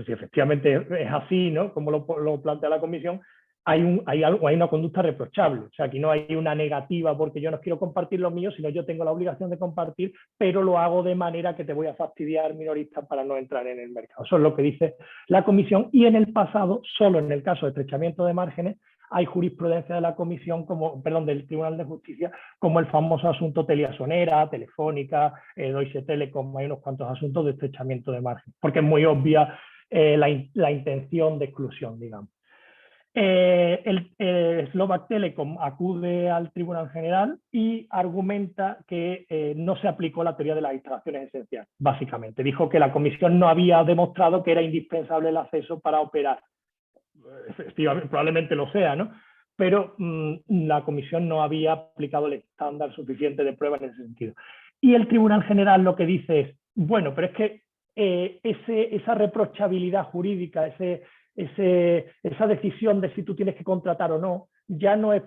efectivamente es así, ¿no?, como lo plantea la Comisión, hay una conducta reprochable. O sea, aquí no hay una negativa porque yo no quiero compartir lo mío, sino yo tengo la obligación de compartir, pero lo hago de manera que te voy a fastidiar, minorista, para no entrar en el mercado. Eso es lo que dice la Comisión, y en el pasado, solo en el caso de estrechamiento de márgenes, hay jurisprudencia de la Comisión, del Tribunal de Justicia, como el famoso asunto Teliasonera, Telefónica, Deutsche Telekom. Hay unos cuantos asuntos de estrechamiento de margen, porque es muy obvia la intención de exclusión, digamos. Slovak Telecom acude al Tribunal General y argumenta que no se aplicó la teoría de las instalaciones esenciales, básicamente. Dijo que la Comisión no había demostrado que era indispensable el acceso para operar. Efectivamente, probablemente lo sea, ¿no? Pero la Comisión no había aplicado el estándar suficiente de prueba en ese sentido. Y el Tribunal General lo que dice es, bueno, pero es que esa reprochabilidad jurídica, esa decisión de si tú tienes que contratar o no, ya no es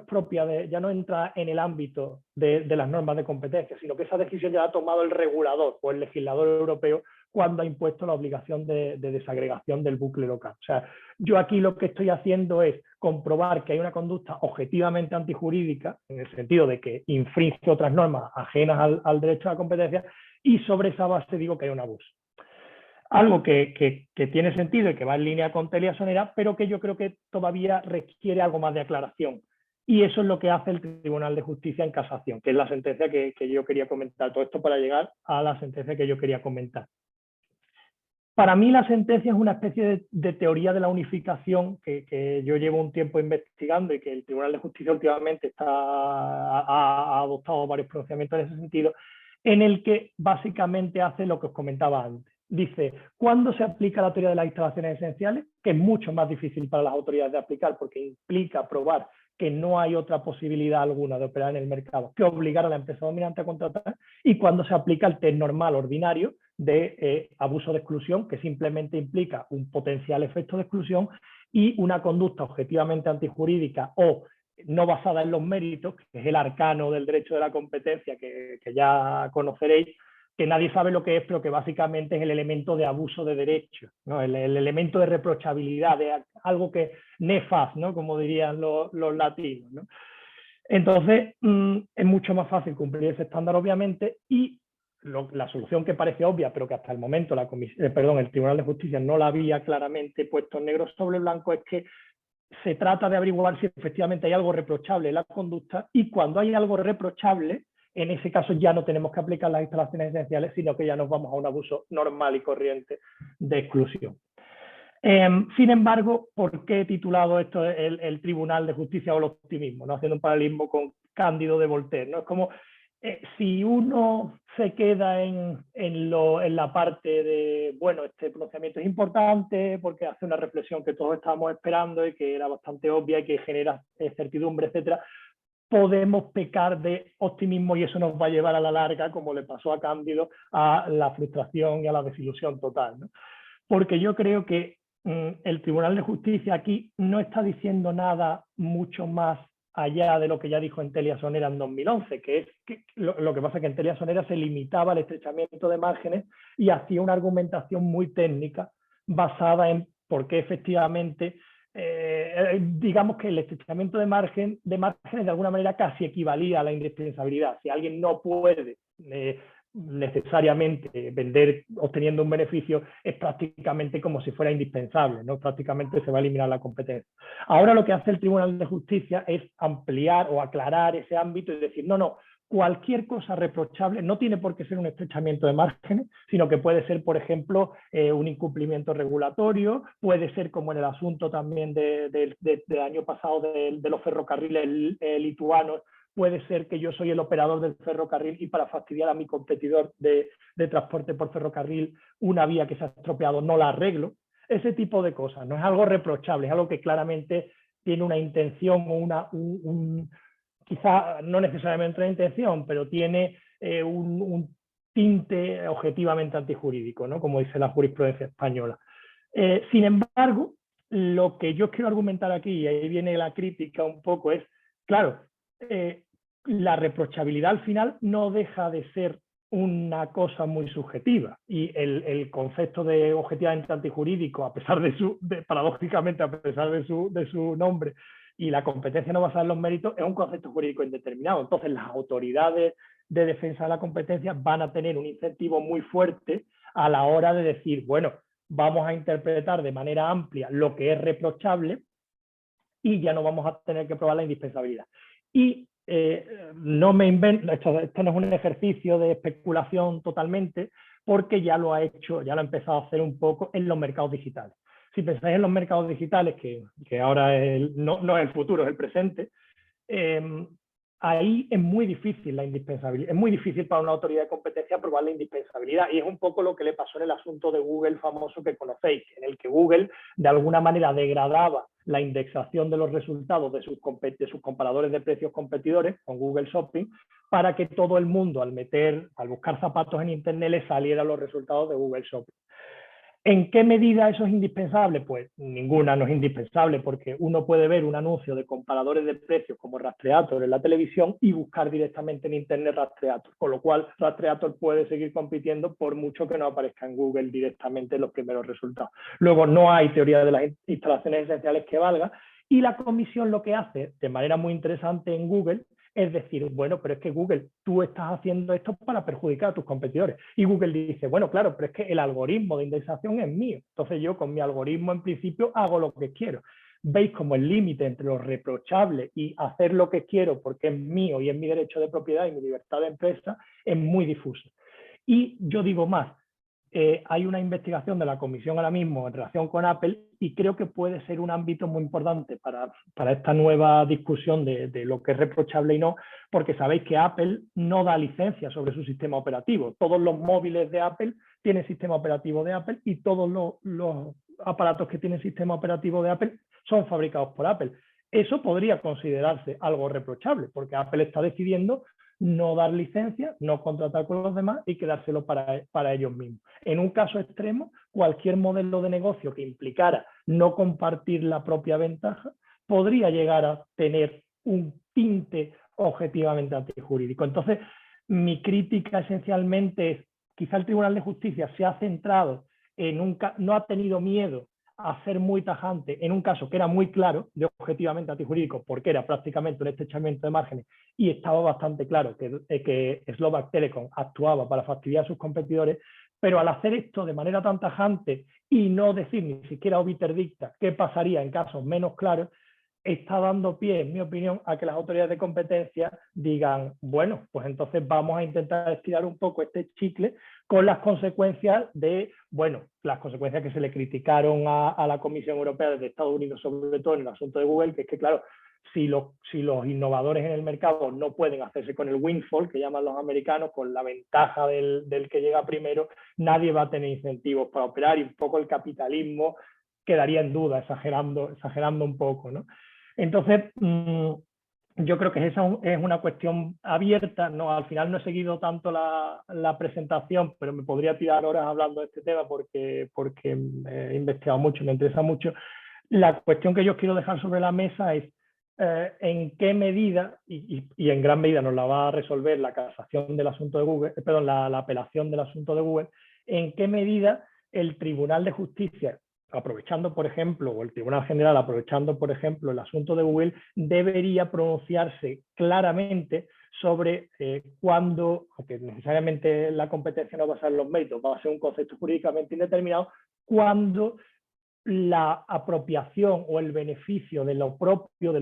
propia, ya no entra en el ámbito de las normas de competencia, sino que esa decisión ya la ha tomado el regulador o el legislador europeo cuando ha impuesto la obligación de desagregación del bucle local. O sea, yo aquí lo que estoy haciendo es comprobar que hay una conducta objetivamente antijurídica, en el sentido de que infringe otras normas ajenas al derecho a la competencia, y sobre esa base digo que hay un abuso. Algo que tiene sentido y que va en línea con Teliasonera, pero que yo creo que todavía requiere algo más de aclaración. Y eso es lo que hace el Tribunal de Justicia en casación, que es la sentencia que yo quería comentar. Todo esto para llegar a la sentencia que yo quería comentar. Para mí la sentencia es una especie de teoría de la unificación que yo llevo un tiempo investigando y que el Tribunal de Justicia últimamente ha adoptado varios pronunciamientos en ese sentido, en el que básicamente hace lo que os comentaba antes. Dice, ¿cuándo se aplica la teoría de las instalaciones esenciales? Que es mucho más difícil para las autoridades de aplicar porque implica probar que no hay otra posibilidad alguna de operar en el mercado que obligar a la empresa dominante a contratar, y cuando se aplica el test normal ordinario de abuso de exclusión, que simplemente implica un potencial efecto de exclusión y una conducta objetivamente antijurídica o no basada en los méritos, que es el arcano del derecho de la competencia que ya conoceréis, que nadie sabe lo que es, pero que básicamente es el elemento de abuso de derecho, ¿no? el elemento de reprochabilidad, de algo que nefas, ¿no? Como dirían los latinos, ¿no? Entonces, es mucho más fácil cumplir ese estándar, obviamente, y la solución que parece obvia, pero que hasta el momento el Tribunal de Justicia no la había claramente puesto en negro sobre blanco, es que se trata de averiguar si efectivamente hay algo reprochable en la conducta, y cuando hay algo reprochable, en ese caso ya no tenemos que aplicar las instalaciones esenciales, sino que ya nos vamos a un abuso normal y corriente de exclusión. Sin embargo, ¿por qué he titulado esto el Tribunal de Justicia o el optimismo? ¿No? Haciendo un paralelismo con Cándido de Voltaire, ¿no? Es como si uno se queda en la parte de, bueno, este pronunciamiento es importante porque hace una reflexión que todos estábamos esperando y que era bastante obvia y que genera certidumbre, etcétera, podemos pecar de optimismo y eso nos va a llevar a la larga, como le pasó a Cándido, a la frustración y a la desilusión total, ¿no? Porque yo creo que el Tribunal de Justicia aquí no está diciendo nada mucho más allá de lo que ya dijo Entelia Sonera en 2011, que es que lo que pasa es que Entelia Sonera se limitaba al estrechamiento de márgenes y hacía una argumentación muy técnica basada en por qué efectivamente digamos que el estrechamiento de márgenes de alguna manera casi equivalía a la indispensabilidad. Si alguien no puede necesariamente vender obteniendo un beneficio, es prácticamente como si fuera indispensable, ¿no? Prácticamente se va a eliminar la competencia. Ahora lo que hace el Tribunal de Justicia es ampliar o aclarar ese ámbito y decir, no, cualquier cosa reprochable no tiene por qué ser un estrechamiento de márgenes, sino que puede ser, por ejemplo, un incumplimiento regulatorio, puede ser como en el asunto también del año pasado de los ferrocarriles lituanos, puede ser que yo soy el operador del ferrocarril y para fastidiar a mi competidor de transporte por ferrocarril, una vía que se ha estropeado no la arreglo. Ese tipo de cosas, no es algo reprochable, es algo que claramente tiene una intención o quizá no necesariamente una intención, pero tiene un tinte objetivamente antijurídico, ¿no? Como dice la jurisprudencia española. Sin embargo, lo que yo quiero argumentar aquí, y ahí viene la crítica un poco, es, claro, la reprochabilidad al final no deja de ser una cosa muy subjetiva y el concepto de objetivamente antijurídico, a pesar paradójicamente, a pesar de su nombre, y la competencia no basada en los méritos, es un concepto jurídico indeterminado. Entonces las autoridades de defensa de la competencia van a tener un incentivo muy fuerte a la hora de decir, bueno, vamos a interpretar de manera amplia lo que es reprochable y ya no vamos a tener que probar la indispensabilidad. Y no me invento, esto no es un ejercicio de especulación totalmente, porque ya lo ha empezado a hacer un poco en los mercados digitales. Si pensáis en los mercados digitales, que ahora no es el futuro, es el presente, ahí es muy difícil la indispensabilidad, es muy difícil para una autoridad de competencia probar la indispensabilidad, y es un poco lo que le pasó en el asunto de Google famoso que conocéis, en el que Google de alguna manera degradaba la indexación de los resultados de sus comparadores de precios competidores con Google Shopping para que todo el mundo al buscar zapatos en internet le salieran los resultados de Google Shopping. ¿En qué medida eso es indispensable? Pues ninguna, no es indispensable, porque uno puede ver un anuncio de comparadores de precios como Rastreator en la televisión y buscar directamente en internet Rastreator, con lo cual Rastreator puede seguir compitiendo por mucho que no aparezca en Google directamente los primeros resultados. Luego, no hay teoría de las instalaciones esenciales que valga, y la comisión lo que hace de manera muy interesante en Google es decir, bueno, pero es que Google, tú estás haciendo esto para perjudicar a tus competidores. Y Google dice, bueno, claro, pero es que el algoritmo de indexación es mío. Entonces yo con mi algoritmo en principio hago lo que quiero. Veis como el límite entre lo reprochable y hacer lo que quiero porque es mío y es mi derecho de propiedad y mi libertad de empresa es muy difuso. Y yo digo más, hay una investigación de la Comisión ahora mismo en relación con Apple y creo que puede ser un ámbito muy importante para esta nueva discusión de lo que es reprochable y no, porque sabéis que Apple no da licencia sobre su sistema operativo. Todos los móviles de Apple tienen sistema operativo de Apple y todos los aparatos que tienen sistema operativo de Apple son fabricados por Apple. Eso podría considerarse algo reprochable, porque Apple está decidiendo no dar licencia, no contratar con los demás y quedárselo para ellos mismos. En un caso extremo, cualquier modelo de negocio que implicara no compartir la propia ventaja podría llegar a tener un tinte objetivamente antijurídico. Entonces, mi crítica esencialmente es, quizá el Tribunal de Justicia se ha centrado no ha tenido miedo a ser muy tajante en un caso que era muy claro de objetivamente antijurídico, porque era prácticamente un estrechamiento de márgenes y estaba bastante claro que Slovak Telecom actuaba para fastidiar a sus competidores, pero al hacer esto de manera tan tajante y no decir ni siquiera obiter dicta qué pasaría en casos menos claros, está dando pie, en mi opinión, a que las autoridades de competencia digan, bueno, pues entonces vamos a intentar estirar un poco este chicle con las consecuencias las consecuencias que se le criticaron a la Comisión Europea desde Estados Unidos, sobre todo en el asunto de Google, que es que, claro, si los innovadores en el mercado no pueden hacerse con el windfall, que llaman los americanos, con la ventaja del que llega primero, nadie va a tener incentivos para operar y un poco el capitalismo quedaría en duda, exagerando un poco, ¿no? Entonces, yo creo que esa es una cuestión abierta, ¿no? Al final no he seguido tanto la presentación, pero me podría tirar horas hablando de este tema porque he investigado mucho, me interesa mucho. La cuestión que yo quiero dejar sobre la mesa es en qué medida, y en gran medida nos la va a resolver la casación del asunto de Google, perdón, la apelación del asunto de Google, en qué medida el Tribunal de Justicia, aprovechando, por ejemplo, o el Tribunal General aprovechando, por ejemplo, el asunto de Google, debería pronunciarse claramente sobre cuándo, aunque necesariamente la competencia no va a ser los méritos, va a ser un concepto jurídicamente indeterminado, cuándo la apropiación o el beneficio del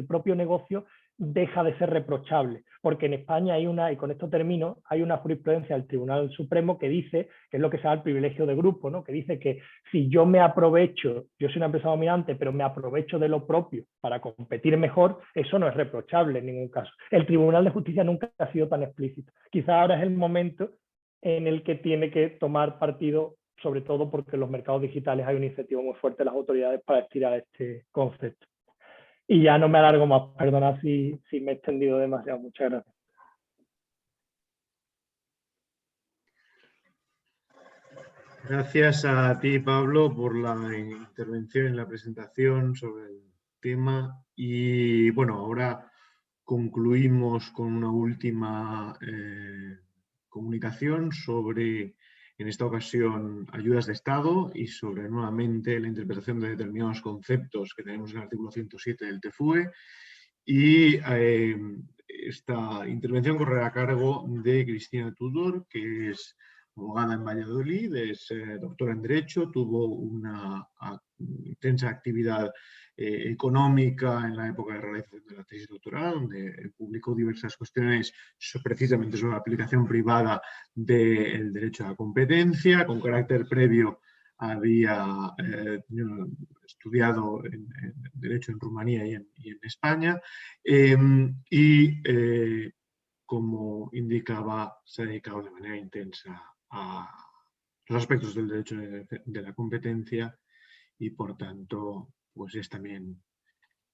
propio negocio deja de ser reprochable, porque en España hay y con esto termino, hay una jurisprudencia del Tribunal Supremo que dice, que es lo que se llama el privilegio de grupo, ¿no? Que dice que si yo me aprovecho, yo soy una empresa dominante, pero me aprovecho de lo propio para competir mejor, eso no es reprochable en ningún caso. El Tribunal de Justicia nunca ha sido tan explícito. Quizá ahora es el momento en el que tiene que tomar partido, sobre todo porque en los mercados digitales hay un incentivo muy fuerte de las autoridades para estirar este concepto. Y ya no me alargo más, perdona si me he extendido demasiado. Muchas gracias. Gracias a ti, Pablo, por la intervención en la presentación sobre el tema. Y bueno, ahora concluimos con una última comunicación sobre, en esta ocasión, ayudas de Estado y sobre, nuevamente, la interpretación de determinados conceptos que tenemos en el artículo 107 del TFUE. Y esta intervención correrá a cargo de Cristina Tudor, que es abogada en Valladolid, es doctora en Derecho, tuvo una intensa actividad económica en la época de realización de la tesis doctoral, donde publicó diversas cuestiones precisamente sobre la aplicación privada del derecho a la competencia. Con carácter previo había estudiado Derecho en Rumanía y en España, como indicaba, se ha dedicado de manera intensa a los aspectos del derecho de la competencia y, por tanto, pues es también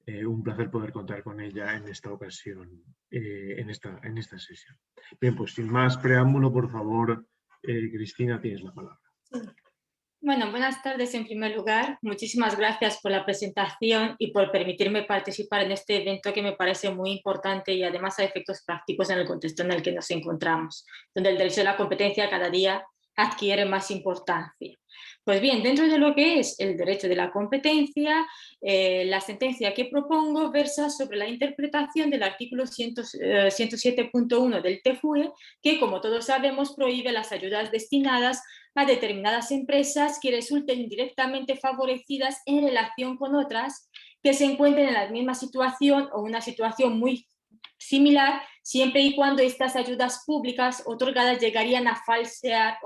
un placer poder contar con ella en esta ocasión, en esta sesión. Bien, pues sin más preámbulo, por favor, Cristina, tienes la palabra. Sí. Bueno, buenas tardes en primer lugar. Muchísimas gracias por la presentación y por permitirme participar en este evento que me parece muy importante y además a efectos prácticos en el contexto en el que nos encontramos, donde el derecho de la competencia cada día adquiere más importancia. Pues bien, dentro de lo que es el derecho de la competencia, la sentencia que propongo versa sobre la interpretación del artículo 107.1 del TFUE, que, como todos sabemos, prohíbe las ayudas destinadas a determinadas empresas que resulten directamente favorecidas en relación con otras que se encuentren en la misma situación o una situación muy similar, siempre y cuando estas ayudas públicas otorgadas llegarían a falsear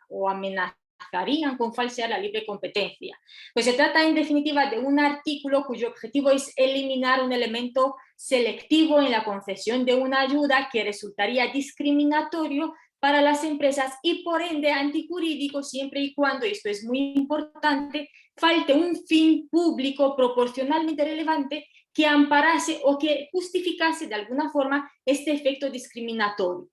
o amenazar amenazarían con falsear la libre competencia. Pues se trata en definitiva de un artículo cuyo objetivo es eliminar un elemento selectivo en la concesión de una ayuda que resultaría discriminatorio para las empresas y por ende antijurídico siempre y cuando, esto es muy importante, falte un fin público proporcionalmente relevante que amparase o que justificase de alguna forma este efecto discriminatorio.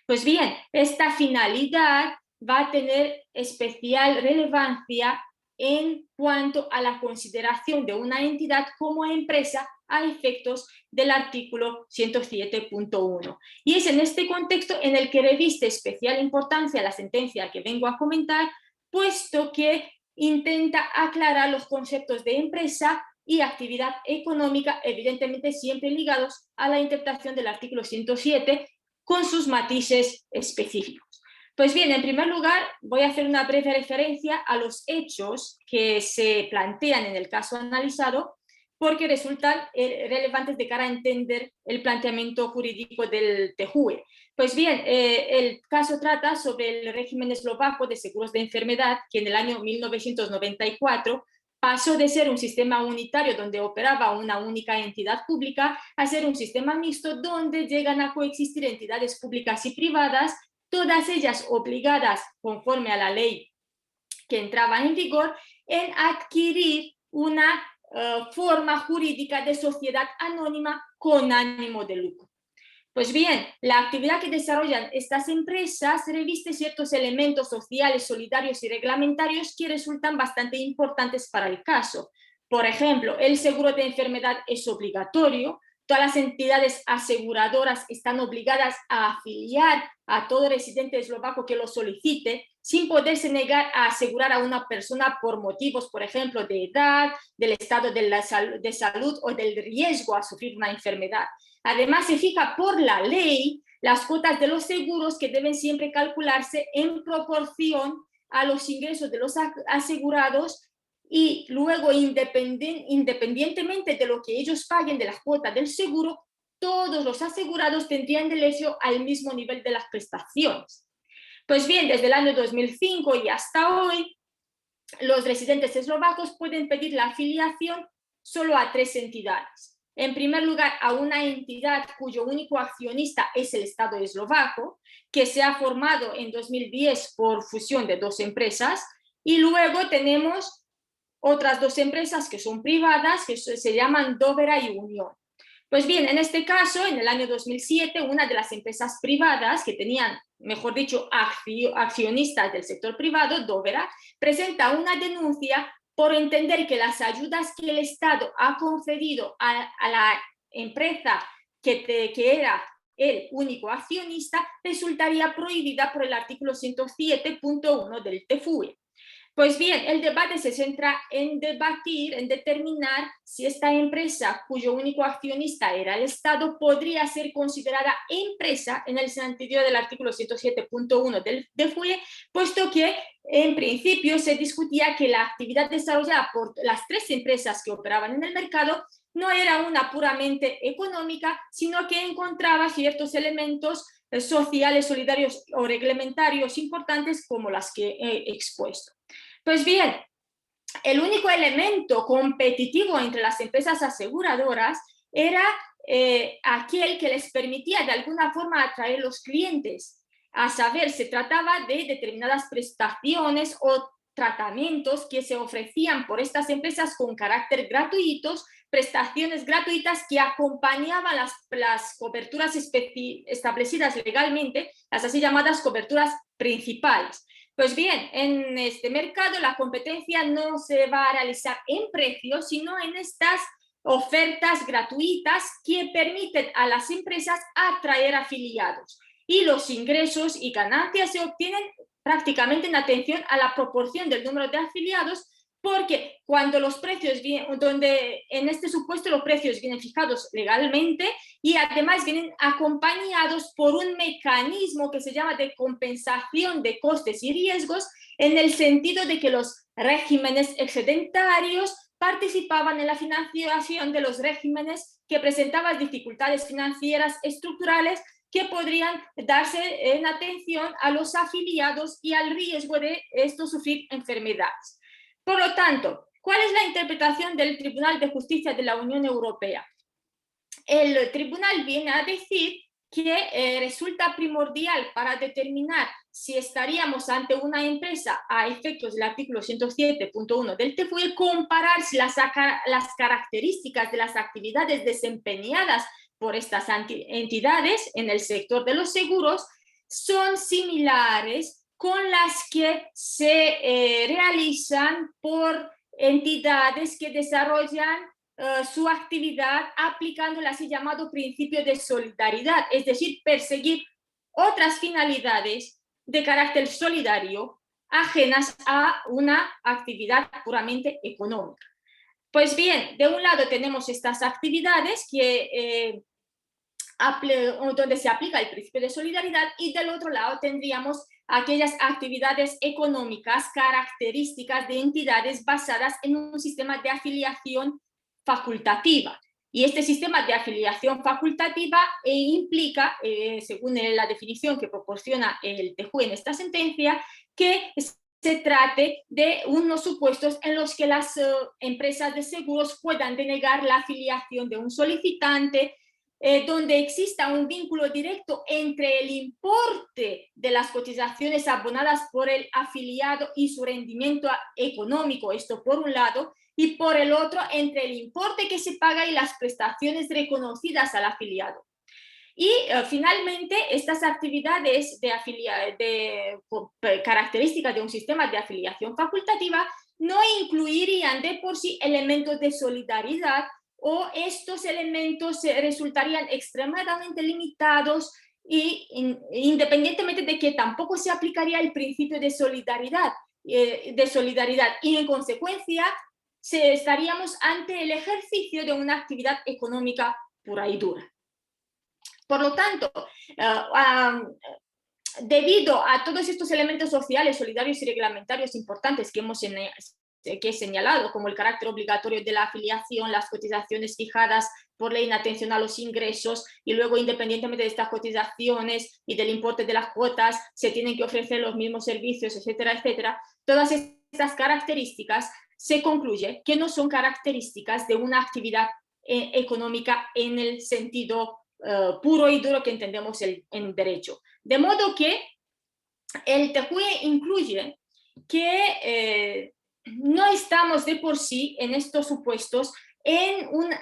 Pues bien, esta finalidad va a tener especial relevancia en cuanto a la consideración de una entidad como empresa a efectos del artículo 107.1. Y es en este contexto en el que reviste especial importancia la sentencia que vengo a comentar, puesto que intenta aclarar los conceptos de empresa y actividad económica, evidentemente siempre ligados a la interpretación del artículo 107 con sus matices específicos. Pues bien, en primer lugar, voy a hacer una breve referencia a los hechos que se plantean en el caso analizado, porque resultan relevantes de cara a entender el planteamiento jurídico del TJUE. Pues bien, el caso trata sobre el régimen eslovaco de seguros de enfermedad, que en el año 1994 pasó de ser un sistema unitario donde operaba una única entidad pública a ser un sistema mixto donde llegan a coexistir entidades públicas y privadas, todas ellas obligadas, conforme a la ley que entraba en vigor, en adquirir una forma jurídica de sociedad anónima con ánimo de lucro. Pues bien, la actividad que desarrollan estas empresas reviste ciertos elementos sociales, solidarios y reglamentarios que resultan bastante importantes para el caso. Por ejemplo, el seguro de enfermedad es obligatorio, todas las entidades aseguradoras están obligadas a afiliar a todo residente eslovaco que lo solicite, sin poderse negar a asegurar a una persona por motivos, por ejemplo, de edad, del estado de salud o del riesgo a sufrir una enfermedad. Además, se fija por la ley las cuotas de los seguros que deben siempre calcularse en proporción a los ingresos de los asegurados y luego, independientemente de lo que ellos paguen de las cuotas del seguro, todos los asegurados tendrían derecho al mismo nivel de las prestaciones. Pues bien, desde el año 2005 y hasta hoy, los residentes eslovacos pueden pedir la afiliación solo a 3 entidades. En primer lugar, a una entidad cuyo único accionista es el Estado eslovaco, que se ha formado en 2010 por fusión de 2 empresas, y luego tenemos otras 2 empresas que son privadas, que se llaman Dovera y Unión. Pues bien, en este caso, en el año 2007, una de las empresas privadas que tenían, mejor dicho, accionistas del sector privado, Dovera, presenta una denuncia por entender que las ayudas que el Estado ha concedido a la empresa que era el único accionista resultaría prohibida por el artículo 107.1 del TFUE. Pues bien, el debate se centra en debatir, en determinar si esta empresa cuyo único accionista era el Estado podría ser considerada empresa en el sentido del artículo 107.1 del TFUE, puesto que en principio se discutía que la actividad desarrollada por las 3 empresas que operaban en el mercado no era una puramente económica, sino que encontraba ciertos elementos sociales, solidarios o reglamentarios importantes como las que he expuesto. Pues bien, el único elemento competitivo entre las empresas aseguradoras era aquel que les permitía de alguna forma atraer los clientes. A saber, se trataba de determinadas prestaciones o tratamientos que se ofrecían por estas empresas con carácter gratuitos, prestaciones gratuitas que acompañaban las coberturas establecidas legalmente, las así llamadas coberturas principales. Pues bien, en este mercado la competencia no se va a realizar en precios, sino en estas ofertas gratuitas que permiten a las empresas atraer afiliados. Y los ingresos y ganancias se obtienen prácticamente en atención a la proporción del número de afiliados, porque cuando los precios en este supuesto los precios vienen fijados legalmente y además vienen acompañados por un mecanismo que se llama de compensación de costes y riesgos, en el sentido de que los regímenes excedentarios participaban en la financiación de los regímenes que presentaban dificultades financieras estructurales que podrían darse en atención a los afiliados y al riesgo de esto sufrir enfermedades. Por lo tanto, ¿cuál es la interpretación del Tribunal de Justicia de la Unión Europea? El tribunal viene a decir que resulta primordial para determinar si estaríamos ante una empresa a efectos del artículo 107.1 del TFUE, comparar si las características de las actividades desempeñadas por estas entidades en el sector de los seguros son similares con las que se realizan por entidades que desarrollan su actividad aplicando el así llamado principio de solidaridad, es decir, perseguir otras finalidades de carácter solidario ajenas a una actividad puramente económica. Pues bien, de un lado tenemos estas actividades que, donde se aplica el principio de solidaridad, y del otro lado tendríamos aquellas actividades económicas características de entidades basadas en un sistema de afiliación facultativa. Y este sistema de afiliación facultativa implica, según la definición que proporciona el TJUE en esta sentencia, que se trate de unos supuestos en los que las empresas de seguros puedan denegar la afiliación de un solicitante, donde exista un vínculo directo entre el importe de las cotizaciones abonadas por el afiliado y su rendimiento económico, esto por un lado, y por el otro entre el importe que se paga y las prestaciones reconocidas al afiliado. Y finalmente, estas actividades de características de un sistema de afiliación facultativa no incluirían de por sí elementos de solidaridad, o estos elementos resultarían extremadamente limitados y independientemente de que tampoco se aplicaría el principio de solidaridad y en consecuencia estaríamos ante el ejercicio de una actividad económica pura y dura. Por lo tanto, debido a todos estos elementos sociales, solidarios y reglamentarios importantes que he señalado, como el carácter obligatorio de la afiliación, las cotizaciones fijadas por ley en atención a los ingresos, y luego, independientemente de estas cotizaciones y del importe de las cuotas, se tienen que ofrecer los mismos servicios, etcétera, etcétera, todas estas características se concluye que no son características de una actividad económica en el sentido puro y duro que entendemos en derecho. De modo que el TJUE incluye que no estamos de por sí en estos supuestos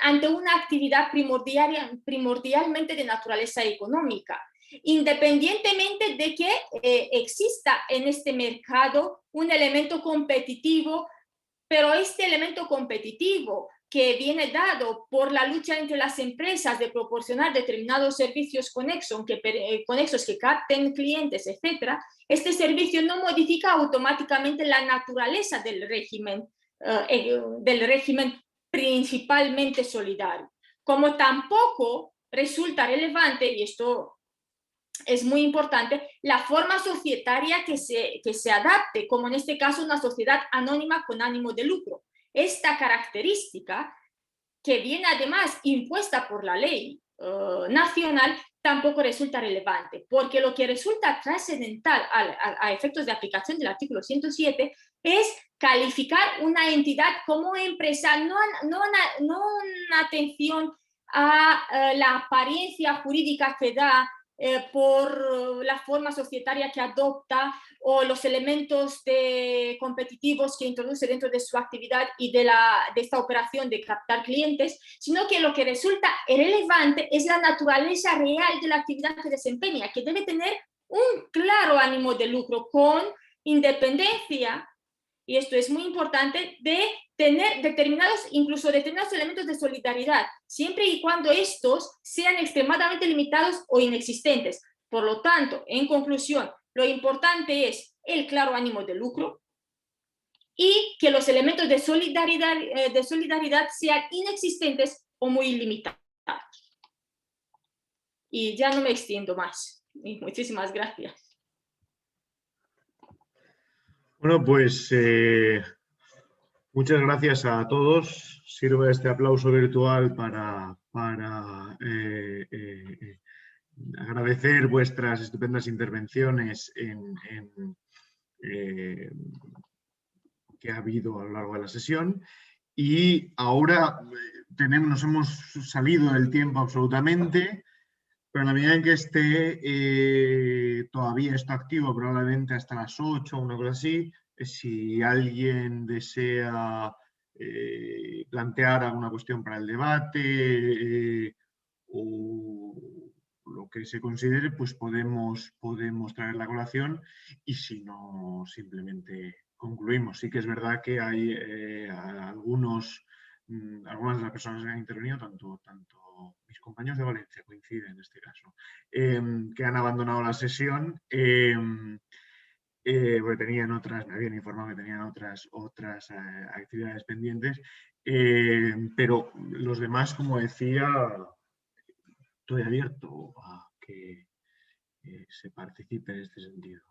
ante una actividad primordialmente de naturaleza económica, independientemente de que exista en este mercado un elemento competitivo, pero este elemento competitivo que viene dado por la lucha entre las empresas de proporcionar determinados servicios conexos que capten clientes, etc., este servicio no modifica automáticamente la naturaleza del régimen principalmente solidario. Como tampoco resulta relevante, y esto es muy importante, la forma societaria que se adapte, como en este caso una sociedad anónima con ánimo de lucro. Esta característica, que viene además impuesta por la ley nacional, tampoco resulta relevante, porque lo que resulta trascendental a efectos de aplicación del artículo 107 es calificar una entidad como empresa, no una atención a la apariencia jurídica que da por la forma societaria que adopta o los elementos competitivos que introduce dentro de su actividad y de esta operación de captar clientes, sino que lo que resulta relevante es la naturaleza real de la actividad que desempeña, que debe tener un claro ánimo de lucro con independencia, y esto es muy importante, de tener determinados elementos de solidaridad, siempre y cuando estos sean extremadamente limitados o inexistentes. Por lo tanto, en conclusión, lo importante es el claro ánimo de lucro y que los elementos de solidaridad sean inexistentes o muy limitados. Y ya no me extiendo más. Y muchísimas gracias. Bueno, pues muchas gracias a todos. Sirve este aplauso virtual para agradecer vuestras estupendas intervenciones que ha habido a lo largo de la sesión. Y ahora nos hemos salido del tiempo absolutamente, pero en la medida en que esté todavía esto activo, probablemente hasta las 8 o una cosa así, si alguien desea plantear alguna cuestión para el debate o lo que se considere, pues podemos traer la colación, y si no, simplemente concluimos. Sí que es verdad que hay algunas de las personas que han intervenido, tanto mis compañeros de Valencia coinciden en este caso, que han abandonado la sesión porque tenían me habían informado que tenían otras actividades pendientes, pero los demás, como decía, estoy abierto a que se participe en este sentido.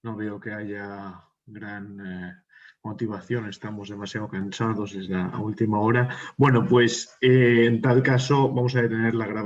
No veo que haya gran motivación, estamos demasiado cansados, es la última hora. Bueno, pues en tal caso vamos a detener la grabación.